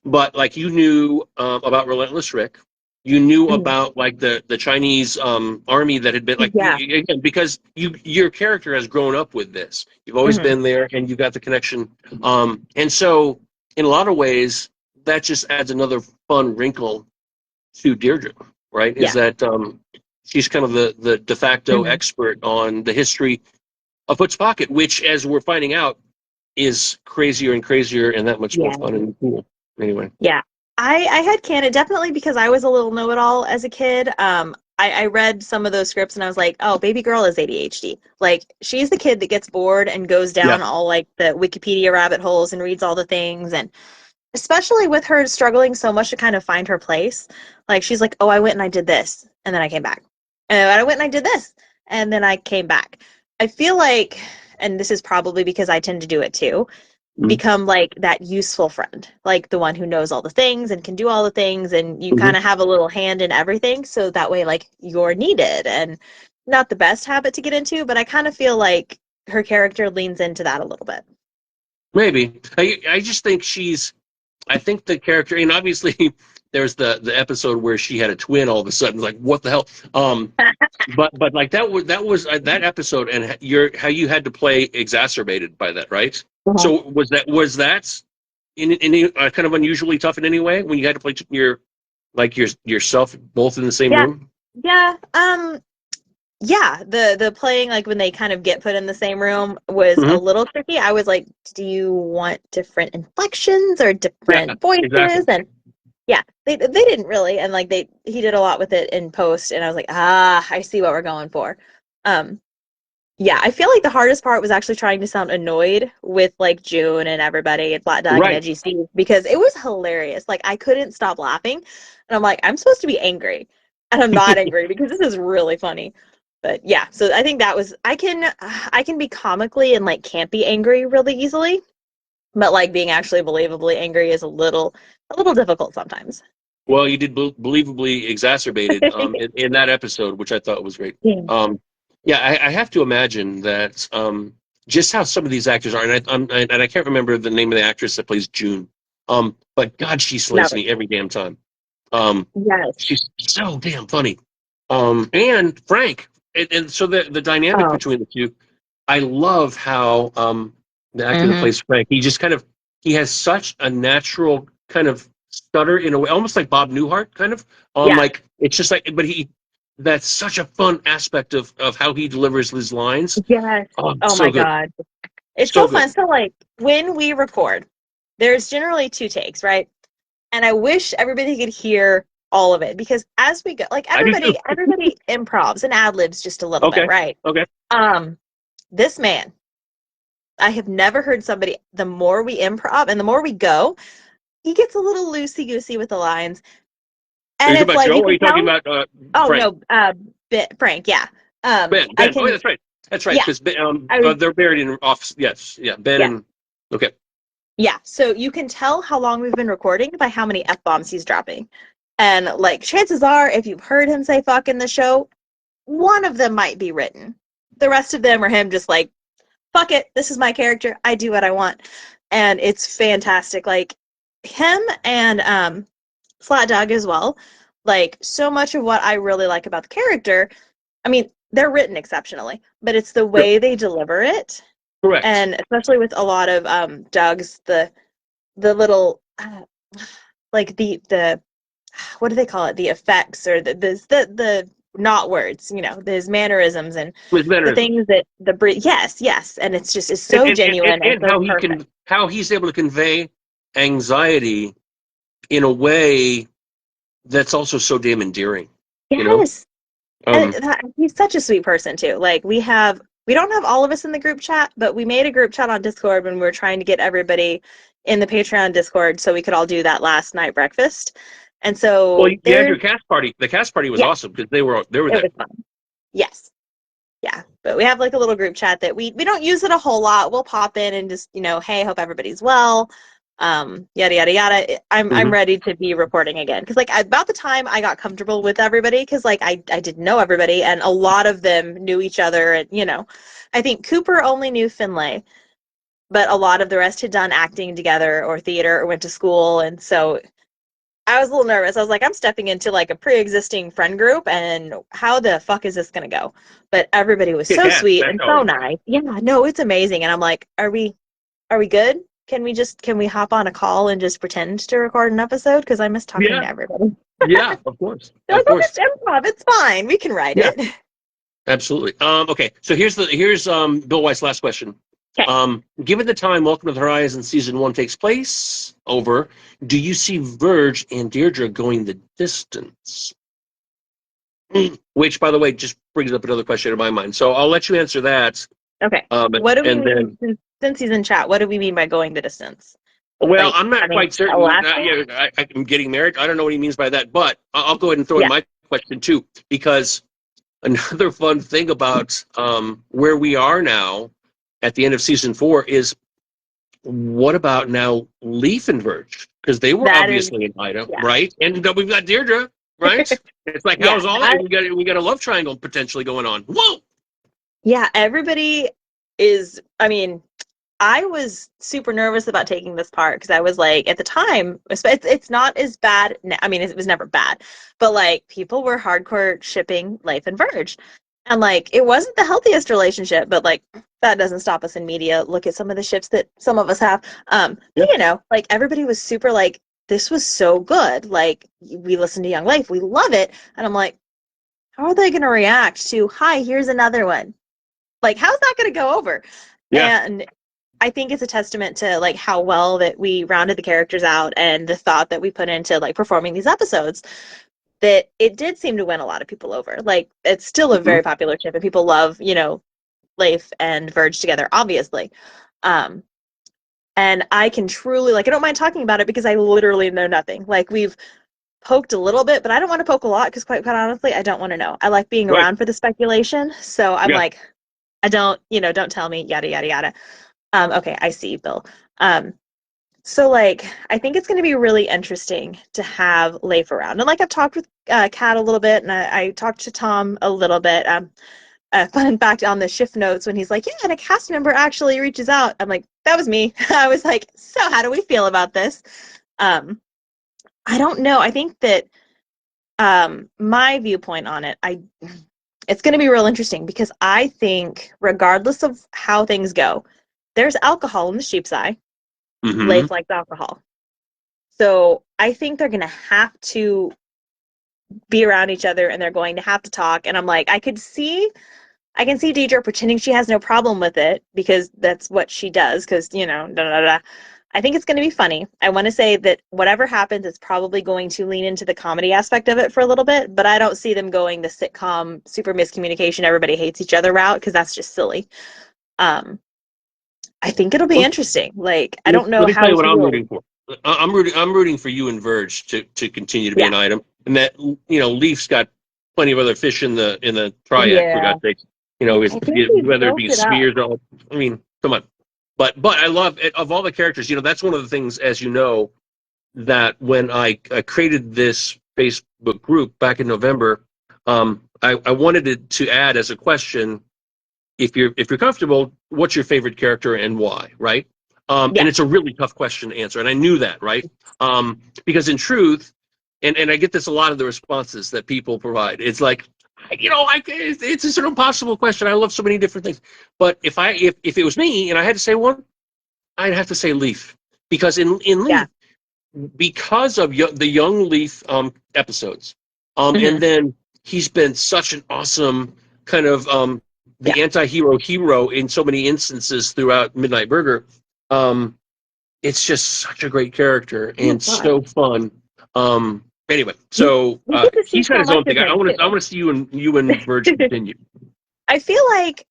but like you knew about Relentless Rick, you knew Mhm. about like the Chinese army that had been like Yeah. again because your character has grown up with this. You've always Hmm. been there, and you got the connection, and so in a lot of ways that just adds another fun wrinkle to Deirdre, right? Is Yeah. that she's kind of the de facto Hmm. expert on the history of Hood's Pocket, which, as we're finding out, is crazier and crazier and that much more Yeah. fun and cool. Anyway, Yeah. I had canon definitely because I was a little know-it-all as a kid. I read some of those scripts and I was like, oh, baby girl is ADHD. Like she's the kid that gets bored and goes yeah, down all like the Wikipedia rabbit holes and reads all the things, and especially with her struggling so much to kind of find her place. Like she's like, oh, I went and I did this and then I came back. And I went and I did this and then I came back. I feel like, and this is probably because I tend to do it too, mm-hmm. become like that useful friend, like the one who knows all the things and can do all the things, and you Mm-hmm. kind of have a little hand in everything. So that way, like you're needed, and not the best habit to get into, but I kind of feel like her character leans into that a little bit. Maybe I just think she's. I think the character, and obviously there's the episode where she had a twin all of a sudden, like what the hell? But like that episode, and your how you had to play exacerbated by that, right? Uh-huh. So was that in any kind of unusually tough in any way when you had to play your like yourself both in the same Yeah. room? Yeah. Yeah, the playing, like when they kind of get put in the same room, was a Hmm. little tricky. I was like, do you want different inflections or Yeah, different voices? exactly. And yeah, they didn't really, and like he did a lot with it in post, and I was like, I see what we're going for. Um, yeah, I feel like the hardest part was actually trying to sound annoyed with like June and everybody and Flat Doug and Right. Edgy Steve, because it was hilarious. Like I couldn't stop laughing, and I'm like, I'm supposed to be angry, and I'm not angry because this is really funny. But yeah, so I think that was I can be comically and like campy angry really easily, but like being actually believably angry is a little difficult sometimes. Well, you did believably exacerbated in that episode, which I thought was great. Yeah. Um, yeah, I have to imagine that just how some of these actors are, and I can't remember the name of the actress that plays June, but God, she slays No. me every damn time. Um, Yes. she's so damn funny. And Frank, and so the dynamic Oh. between the two, I love how the actor that Hmm. plays Frank, he has such a natural kind of stutter in a way, almost like Bob Newhart, kind of. Yeah. Like it's just like, but that's such a fun aspect of how he delivers his lines. Yes. Oh, Oh so my good, God. It's so so good. fun. So like when we record, there's generally two takes, right? And I wish everybody could hear all of it, because as we go, like I do everybody too. everybody improvs and ad libs just a little bit, Okay, right? okay. Um, this man, I have never heard somebody, the more we improv and the more we go, he gets a little loosey goosey with the lines. Are And you talking it's about like Joe, you or are can you talking tell, about oh Frank? no, Frank, yeah. I Ben. Oh, yeah, can, that's right. yeah, Because I was, they're buried in office. Yes, yeah. Ben yeah. and okay. Yeah, so you can tell how long we've been recording by how many F-bombs he's dropping. And like chances are, if you've heard him say fuck in the show, one of them might be written. The rest of them are him just like, fuck it, this is my character. I do what I want. And it's fantastic. Like him and Flat Dog as well. Like so much of what I really like about the character, I mean, they're written exceptionally, but it's the Sure. way they deliver it. Correct. And especially with a lot of Doug's the little like the what do they call it, the effects or the not words, his mannerisms and With the mannerisms. things that yes, and it's so genuine and And so perfect. how he's able to convey anxiety in a way that's also so damn endearing. You know. Yes. And Um. he's such a sweet person too. Like we don't have all of us in the group chat, but we made a group chat on Discord when we were trying to get everybody in the Patreon Discord so we could all do that last night breakfast. And Well, so you had there's your cast party. The cast party was yeah, awesome because they were it there. was fun. Yes. Yeah. But we have like a little group chat that we don't use it a whole lot. We'll pop in and just, hey, hope everybody's well. Yada yada yada. I'm Hmm. ready to be reporting again. Because like about the time I got comfortable with everybody, because like I didn't know everybody and a lot of them knew each other, and I think Cooper only knew Finlay, but a lot of the rest had done acting together or theater or went to school, and so I was a little nervous. I was like, I'm stepping into like a pre-existing friend group, and how the fuck is this gonna go? But everybody was Kick so ass. sweet That's and how it so is. nice. Yeah, no, it's amazing. And I'm like, are we good? Can we hop on a call and just pretend to record an episode? Because I miss talking Yeah. to everybody. Yeah. Of course. They're Of like, we'll course. just improv. It's fine. We can write Yeah. it. Absolutely. Okay. So here's Bill White's last question. Okay. Given the time Welcome to the Horizon season 1 takes place over, do you see Verge and Deirdre going the distance? Which, by the way, just brings up another question in my mind. So I'll let you answer that. Okay. Um, What do we and mean, then, since he's in chat, what do we mean by going the distance? well, Like I'm not having quite a certain. last name? I'm getting married. I don't know what he means by that, but I'll go ahead and throw in Yeah. my question too, because another fun thing about where we are now at the end of season 4 is what about now Leaf and Verge? Because they were That is, obviously an item, yeah. right? And we've got Deirdre, right? It's like Yeah. how's all that? We got a love triangle potentially going on. Whoa! Yeah. Everybody is, I mean, I was super nervous about taking this part because I was like, at the time, it's not as bad. I mean, it was never bad, but like people were hardcore shipping Leif and Verge. And like, it wasn't the healthiest relationship, but like, that doesn't stop us in media. Look at some of the ships that some of us have. Yeah. Like everybody was super like, this was so good. Like, we listened to Young Life, we love it. And I'm like, how are they going to react to, hi, here's another one? Like, how's that going to go over? Yeah. And I think it's a testament to like how well that we rounded the characters out and the thought that we put into like performing these episodes, that it did seem to win a lot of people over. Like, it's still a Mhm. very popular ship, and people love, Leif and Verge together, obviously. Um, and I can truly, like, I don't mind talking about it because I literally know nothing. Like, we've poked a little bit, but I don't want to poke a lot because, quite honestly, I don't want to know. I like being Right. around for the speculation. So I'm Yeah. like, I don't, don't tell me, yada, yada, yada. Okay, I see, Bill. So, like, I think it's going to be really interesting to have Leif around. And, like, I've talked with Kat a little bit, and I talked to Tom a little bit. Fun fact on the shift notes when he's like, yeah, and a cast member actually reaches out. I'm like, that was me. I was like, so how do we feel about this? I don't know. I think that my viewpoint on it, it's going to be real interesting because I think regardless of how things go, there's alcohol in the sheep's eye. Hmm. Leif likes alcohol. So I think they're going to have to be around each other and they're going to have to talk. And I'm like, I can see Diedre pretending she has no problem with it because that's what she does. Because, da da da. I think it's going to be funny. I want to say that whatever happens, it's probably going to lean into the comedy aspect of it for a little bit, but I don't see them going the sitcom, super miscommunication, everybody hates each other route, because that's just silly. Um, I think it'll be Let, interesting. Like, I let don't know let me tell how you what I'm he'll. rooting for. I'm rooting for you and Verge to continue to be Yeah. an item, and that Leaf's got plenty of other fish in the triad, for Yeah. God's sake. I think we Whether it built be it up. Spears or, I mean, come on. But I love it, of all the characters. That's one of the things, as you know, that when I created this Facebook group back in November, I wanted to add as a question, if you're comfortable, what's your favorite character and why, right? And Yeah. it's a really tough question to answer, and I knew that, right? Because in truth, and I get this a lot of the responses that people provide. It's like, it's an impossible question. I love so many different things, but if it was me and I had to say one, I'd have to say Leaf, because in Yeah. Leaf, because of the Young Leaf episodes, and Hmm. then he's been such an awesome kind of Yeah. the anti-hero hero in so many instances throughout Midnight Burger. Um, it's just such a great character Oh my and God. so fun. Anyway, We, so we get to see he's got so his much own of thing. I him want to I too. want to see you and Verge continue. I feel like,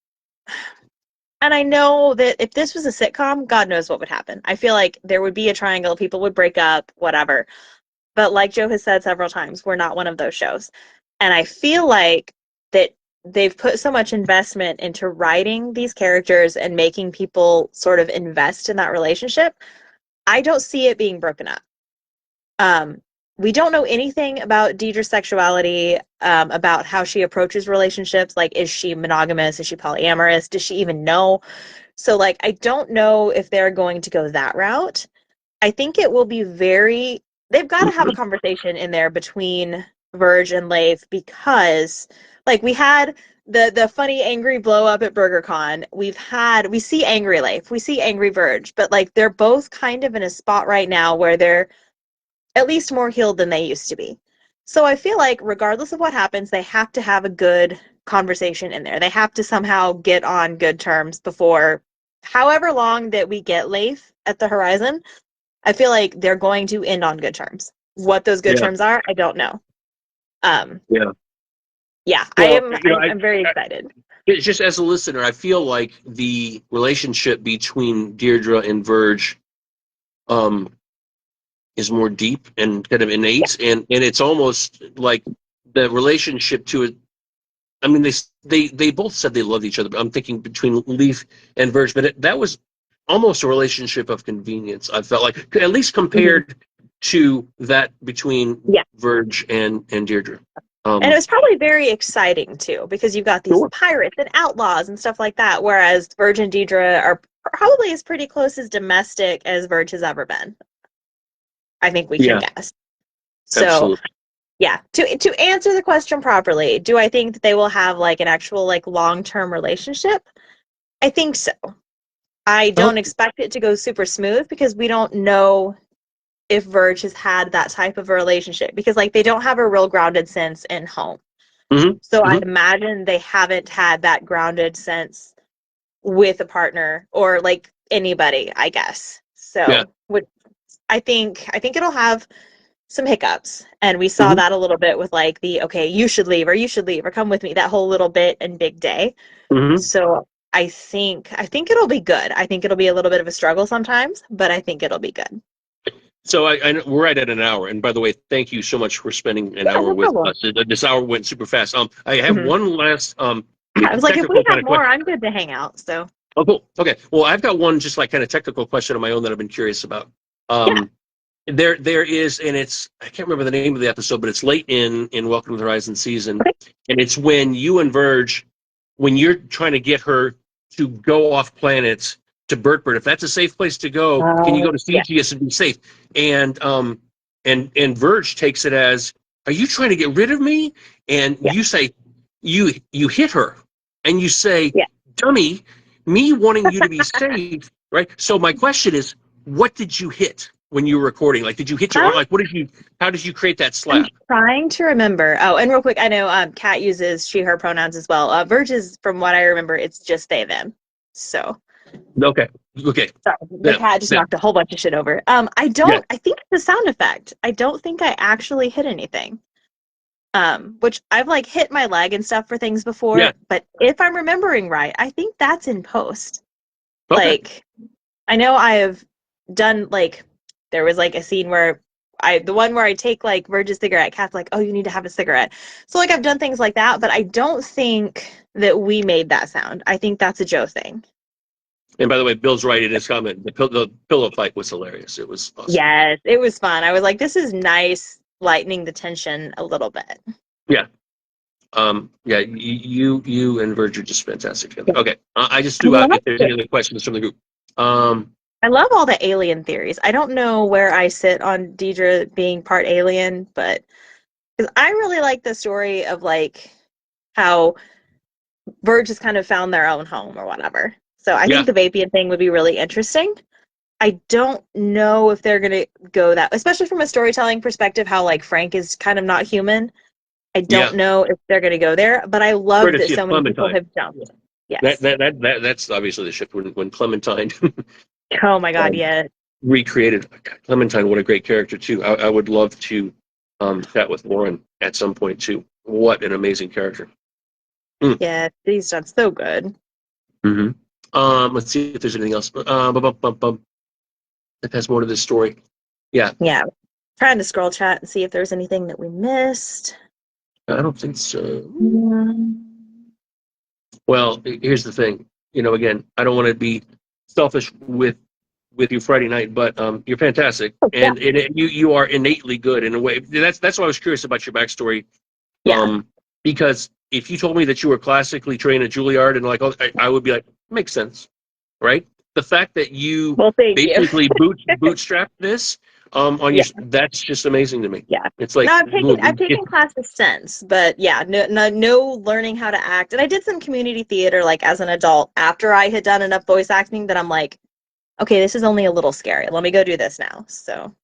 and I know that if this was a sitcom, God knows what would happen. I feel like there would be a triangle, people would break up, whatever. But like Joe has said several times, we're not one of those shows. And I feel like that they've put so much investment into writing these characters and making people sort of invest in that relationship. I don't see it being broken up. Um, we don't know anything about Diedre's sexuality, about how she approaches relationships. Like, is she monogamous? Is she polyamorous? Does she even know? So, like, I don't know if they're going to go that route. I think it will be they've got to have a conversation in there between Verge and Leif, because like we had the funny angry blow up at BurgerCon. We see angry Leif, we see angry Verge, but like they're both kind of in a spot right now where they're at least more healed than they used to be. So I feel like regardless of what happens, they have to have a good conversation in there. They have to somehow get on good terms before however long that we get Leif at the horizon. I feel like they're going to end on good terms. What those good Yeah, terms are, I don't know. Um, yeah. yeah, I Well, am. I'm very excited. it's just, as a listener, I feel like the relationship between Deirdre and Verge um, is more deep and kind of Yeah. innate, and it's almost like the relationship to it. I mean, they both said they loved each other, but I'm thinking between Leaf and Verge, but that was almost a relationship of convenience. I felt like, at least Mhm. compared to that between Yeah. Verge and Deirdre. And it Um, was probably very exciting too, because you've got these sure. pirates and outlaws and stuff like that. Whereas Verge and Deidre are probably as pretty close as domestic as Verge has ever been. I think we can Yeah, guess. So absolutely. yeah, to answer the question properly, do I think that they will have like an actual like long-term relationship? I think so. I I hope don't expect it to go super smooth because we don't know if Verge has had that type of a relationship, because like they don't have a real grounded sense in home. Mm-hmm. So I Mm-hmm. imagine they haven't had that grounded sense with a partner or like anybody, I guess. Yeah. So I think it'll have some hiccups, and we saw Mm-hmm. that a little bit with like the okay, you should leave or come with me, that whole little bit in Big Day. Mm-hmm. So I think it'll be good. I think it'll be a little bit of a struggle sometimes, but I think it'll be good. So we're right at an hour. And by the way, thank you so much for spending an Yeah, hour no with problem. us. This hour went super fast. I have Hmm. one last I was like, if we technical kind have of more, question. I'm good to hang out. So Oh, cool. Okay. Well, I've got one just like kind of technical question of my own that I've been curious about. yeah. Um, there is, and it's I can't remember the name of the episode, but it's late in Welcome to the Horizon season, Okay. and it's when you and Verge, when you're trying to get her to go off planet to Bird. If that's a safe place to go, can you go to Yeah. CGS and be safe? And and Verge takes it as, are you trying to get rid of me? And Yeah. you say, you hit her, and you say, Yeah. dummy, me wanting you to be safe, right? So my question is, what did you hit when you were recording? Like, did you hit your arm? Like, what did you? How did you create that I'm slap? trying to remember. Oh, and real quick, I know Kat uses she, her pronouns as well. Verge is, from what I remember, it's just they, them. So, Okay, okay, sorry, the them, cat just them. knocked a whole bunch of shit over. Yeah, I think it's a sound effect. I don't think I actually hit anything. Which I've like hit my leg and stuff for things yeah. before, but if I'm remembering right, I think that's in post. Okay. Like, I know I have done like there was like a scene where the one where I take like Verge's cigarette, Kat's like, oh, you need to have a cigarette. So like I've done things like that, but I don't think that we made that sound. I think that's a Joe thing. And by the way, Bill's right in his comment. The pillow fight was hilarious. It was awesome. Yes, it was fun. I was like, this is nice, lightening the tension a little bit. Yeah. Yeah. You and Verge are just fantastic together. Yeah. Okay. I just I threw out love if there's any it. other questions from the group. Um. I love all the alien theories. I don't know where I sit on Diedre being part alien, but because I really like the story of like how Verge has kind of found their own home or whatever. So I Yeah. think the Vapian thing would be really interesting. I don't know if they're gonna go that, especially from a storytelling perspective, how like Frank is kind of not human. I Yeah. don't know if they're gonna go there, but I love that Courtesy of so many people Clementine. have jumped. That Yes. that that, that that's obviously the shift when Clementine Oh my God, um, yeah. recreated Clementine. What a great character too. I would love to chat with Lauren at some point too. What an amazing character. Mm. Yeah, he's done so good. Hmm. Let's see if there's anything else. That has more to this story. Yeah, Yeah. Trying to scroll chat and see if there's anything that we missed. I don't think so. Mm. Well, here's the thing. Again, I don't want to be selfish with you Friday night, but you're fantastic, Oh, yeah. and you are innately good in a way. That's why I was curious about your backstory. Yeah. Because if you told me that you were classically trained at Juilliard and like, oh, I would be like, makes sense, right? The fact that you Well, thank you. basically bootstrap this on Yeah. your, that's just amazing to me. Yeah. It's like, No, I've boom, taken classes since, but yeah, no learning how to act. And I did some community theater like as an adult after I had done enough voice acting that I'm like, okay, this is only a little scary. Let me go do this now. So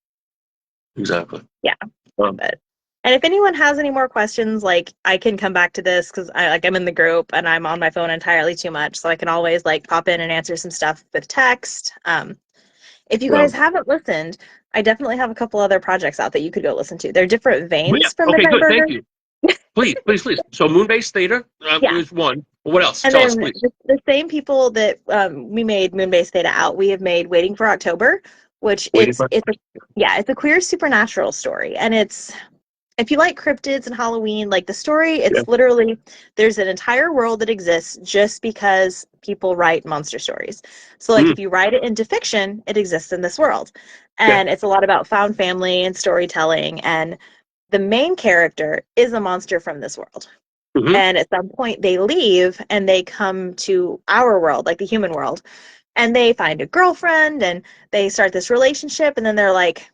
exactly. yeah. Um, But and if anyone has any more questions, like I can come back to this because I'm in the group and I'm on my phone entirely too much. So I can always like pop in and answer some stuff with text. If you guys well, haven't listened, I definitely have a couple other projects out that you could go listen to. They're different yeah. veins from Okay, Midnight good. Burger. Thank you. Please, please, please. So Moonbase Theta Yeah. is one. What else? And Tell us, then please. the same people that we made Moonbase Theta out, we have made Waiting for October, which Waiting for. it's a queer supernatural story. And it's if you like cryptids and Halloween, like the story, Yeah. it's literally there's an entire world that exists just because people write monster stories. So like Mm, if you write it into fiction, it exists in this world. okay. And it's a lot about found family and storytelling. And the main character is a monster from this world. Mm-hmm. And at some point they leave and they come to our world, like the human world, and they find a girlfriend and they start this relationship. And then they're like,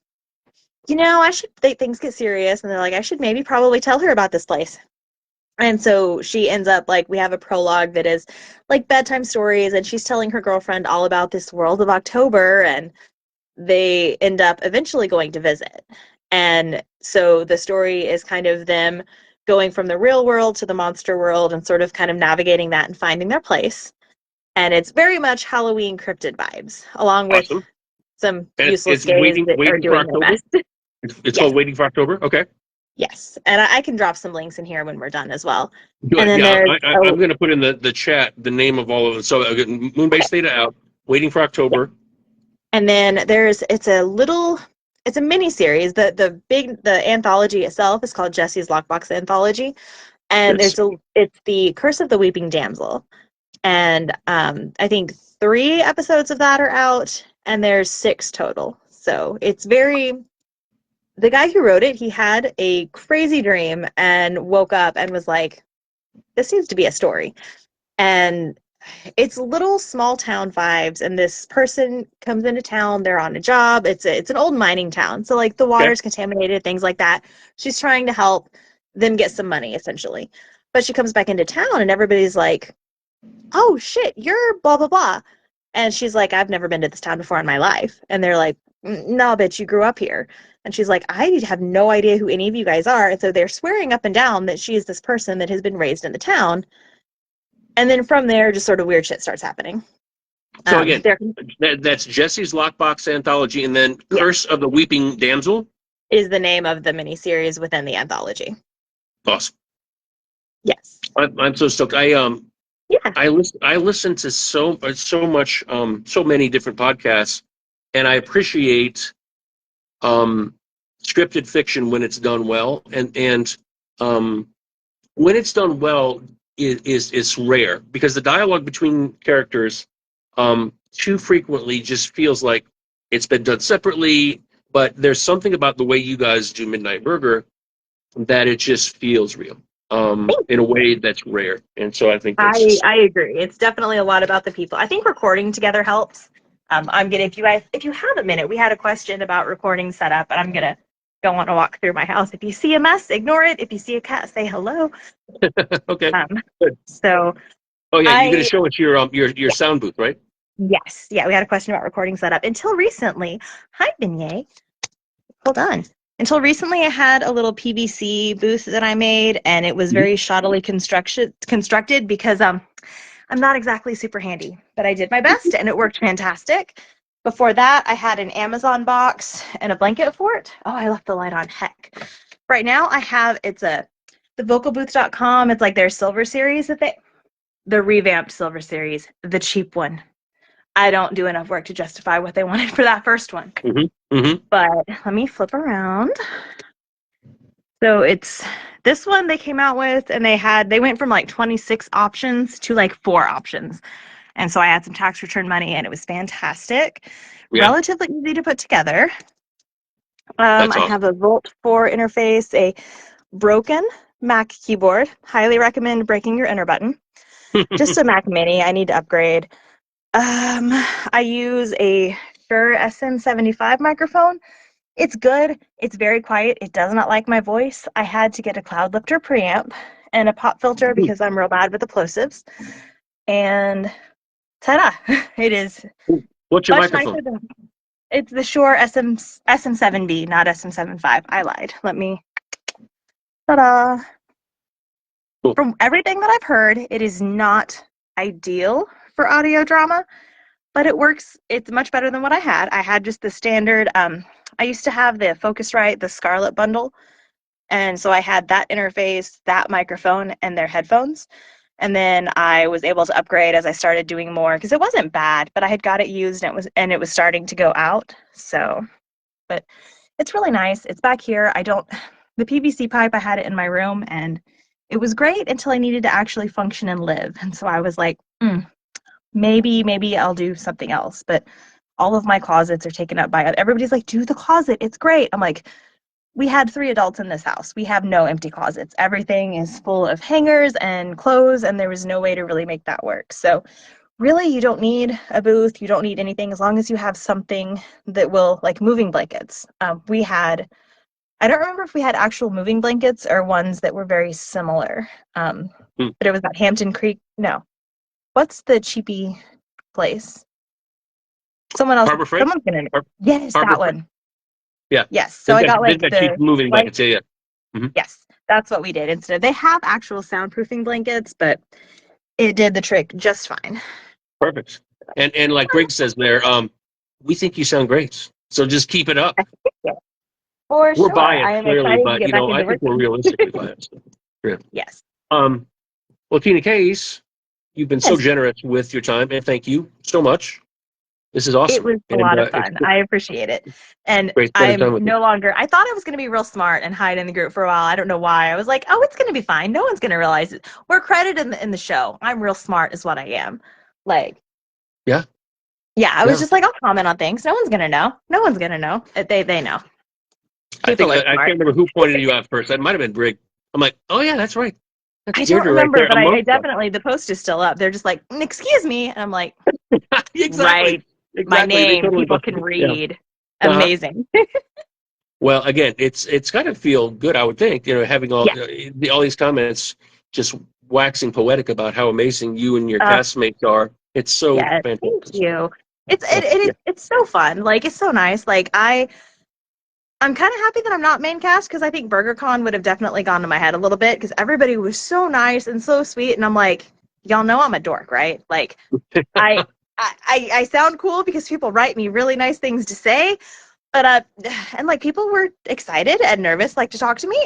things get serious. And they're like, I should maybe probably tell her about this place. And so she ends up like, we have a prologue that is like bedtime stories. And she's telling her girlfriend all about this world of October. And they end up eventually going to visit. And so the story is kind of them going from the real world to the monster world and sort of kind of navigating that and finding their place. And it's very much Halloween cryptid vibes, along with Awesome. some And useless it's gays that are waiting for doing their October. best. It's Yes, called Waiting for October. Okay. yes. And I can drop some links in here when we're done as well. And Good. then Yeah, there's, I'm going to put in the chat the name of all of it. So Moonbase Theta out. Waiting for yeah. October. And then it's a mini series. The anthology itself is called Jesse's Lockbox Anthology. And Yes. it's the Curse of the Weeping Damsel. And I think 3 episodes of that are out, and there's 6 total. So it's the guy who wrote it, he had a crazy dream and woke up and was like, this seems to be a story. And it's little small town vibes, and this person comes into town, they're on a job. It's an old mining town. So like the Okay. water's contaminated, things like that. She's trying to help them get some money essentially. But she comes back into town and everybody's like, oh shit, you're blah blah blah. And she's like, I've never been to this town before in my life. And they're like, no, bitch, you grew up here. And she's like, I have no idea who any of you guys are. And so they're swearing up and down that she is this person that has been raised in the town. And then from there, just sort of weird shit starts happening. So again, There that's Jesse's Lockbox Anthology, and then yeah, Curse of the Weeping Damsel. is the name of the miniseries within the anthology. Awesome. Yes. I'm so stoked. Yeah. I listen to so much so many different podcasts, and I appreciate scripted fiction when it's done well, and when it's done well is rare, because the dialogue between characters too frequently just feels like it's been done separately. But there's something about the way you guys do Midnight Burger that it just feels real in a way that's rare, and so I think that's just I agree. It's definitely a lot about the people. I think recording together helps. I'm gonna if you have a minute, we had a question about recording setup, and I'm gonna go on a walk through my house. If you see a mess, ignore it. If you see a cat, say hello. okay. Um, Good. so Oh yeah, you're going to I show us your yeah, sound booth, right? yes, yeah, we had a question about recording setup. Until recently, hi Beignet. Hold on. Until recently, I had a little PVC booth that I made, and it was Mhm. very shoddily constructed because I'm not exactly super handy, but I did my best and it worked fantastic. Before that, I had an Amazon box and a blanket fort. Oh, I left the light on. Heck. Right now, the vocalbooth.com. It's like their silver series the revamped silver series, the cheap one. I don't do enough work to justify what they wanted for that first one. But let me flip around. So it's this one they came out with, and they went from like 26 options to like 4 options. And so I had some tax return money, and it was fantastic. Yeah, Relatively easy to put together. that's I awesome. have a Volt 4 interface, a broken Mac keyboard. Highly recommend breaking your enter button. Just a Mac Mini. I need to upgrade. I use a Shure SM75 microphone. It's good. It's very quiet. It does not like my voice. I had to get a cloud lifter preamp and a pop filter because I'm real bad with the plosives. And ta-da! It is What's your much microphone? nicer than it's the Shure SM7B, not SM75. I lied. Let me ta-da! Cool. From everything that I've heard, it is not ideal for audio drama, but it works. It's much better than what I had. I had just the standard. I used to have the Focusrite, the Scarlett bundle, and so I had that interface, that microphone, and their headphones. And then I was able to upgrade as I started doing more because it wasn't bad, but I had got it used and it was starting to go out. So, but it's really nice. It's back here. The PVC pipe, I had it in my room and it was great until I needed to actually function and live. And so I was like, maybe I'll do something else. But all of my closets are taken up by everybody's like, do the closet. It's great. I'm like, we had 3 adults in this house. We have no empty closets. Everything is full of hangers and clothes, and there was no way to really make that work. So really, you don't need a booth. You don't need anything as long as you have something that will, like moving blankets. I don't remember if we had actual moving blankets or ones that were very similar. Hmm. But it was at Hampton Creek. No. What's the cheapy place? Harbor Freight? Someone's gonna. Har- Yes, Harbor that Freight? one. Yeah. Yes. So I got They've like got cheap the moving like. blankets. Yeah. Hmm. Yes, that's what we did instead. They have actual soundproofing blankets, but it did the trick just fine. Perfect. And like Greg says there, we think you sound great. So just keep it up. For We're sure. I biased am clearly, excited to but get back I into think we're working. realistically biased. Yeah. Yes. Um, well, Tina Case, you've been so Yes. generous with your time, and thank you so much. This is It awesome, was a and lot of it's fun. I appreciate it. And great spending time I'm with you. no longer, I thought I was going to be real smart and hide in the group for a while. I don't know why. I was like, oh, it's going to be fine. No one's going to realize it. We're credited in the show. I'm real smart, is what I am. Like, Yeah. yeah, I was Yeah. just like, I'll comment on things. No one's going to know. No one's going to know. They know. I think People are I smart. can't remember who pointed you out first. That might have been Brig. I'm like, oh yeah, that's right. That's I don't Diedre right remember, there but I amongst us. definitely, the post is still up. They're just like, excuse me. And I'm like, Exactly. right, my Exactly. They name. totally People busted can it. Yeah. read. Uh-huh. Amazing. Well, again, it's got to feel good, I would think, having Yeah. all these comments just waxing poetic about how amazing you and your Uh, castmates are. It's so Yes, thank fantastic. you. It's So, yeah. it's so fun. Like it's so nice. Like I'm kind of happy that I'm not main cast because I think BurgerCon would have definitely gone to my head a little bit because everybody was so nice and so sweet, and I'm like, y'all know I'm a dork, right? Like I I sound cool because people write me really nice things to say, but and like people were excited and nervous like to talk to me.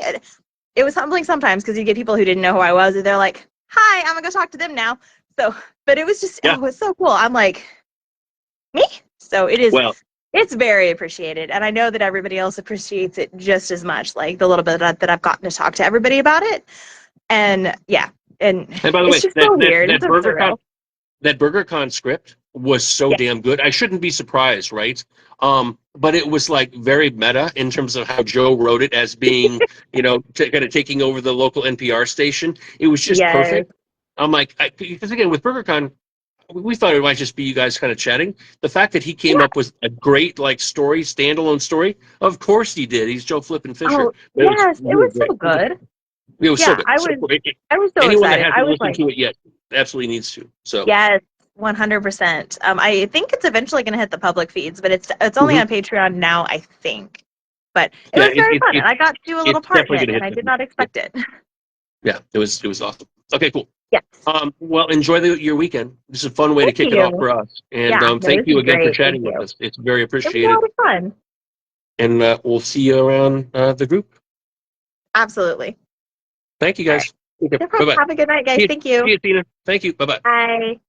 It was humbling sometimes because you get people who didn't know who I was and they're like, "Hi, I'm gonna go talk to them now." So, but it was just Yeah. oh, it's so cool. I'm like me. So it is. Well, It's very appreciated, and I know that everybody else appreciates it just as much. Like the little bit that I've gotten to talk to everybody about it, and yeah, and and by the it's way, just so weird and that so surreal. BurgerCon script was so Yeah, damn good. I shouldn't be surprised, right? But it was like very meta in terms of how Joe wrote it as being, kind of taking over the local NPR station. It was just yes, perfect. I'm like, because again, with BurgerCon, we thought it might just be you guys kind of chatting. The fact that he came yeah. up with a great like story, standalone story, of course he did. He's Joe Flippin Fisher. Oh, But it was yes, it really was great. so good. It was so Yeah, good. So cool. I was so Anyone that excited. I hasn't was listened like, to it yet absolutely needs to. So. yes, 100%. I think it's eventually going to hit the public feeds, but it's only Mhm. on Patreon now, I think. But it Yeah, was very fun, and I got to do a little it's part in definitely it, going to and hit I did them. not Yeah, expect it. yeah, it was awesome. Okay, cool. Yes. Well, enjoy your weekend. This is a fun way to Thank kick it off you. for us, and Yeah, no, thank this you is again for great. Thank chatting with you. us. It's very It was a appreciated, lot of fun. and we'll see you around the group. Absolutely. Thank you, All right. guys. Okay, No bye problem. bye. Have a good night, guys. See Thank you. you, Tina. Thank you. Bye bye. Bye.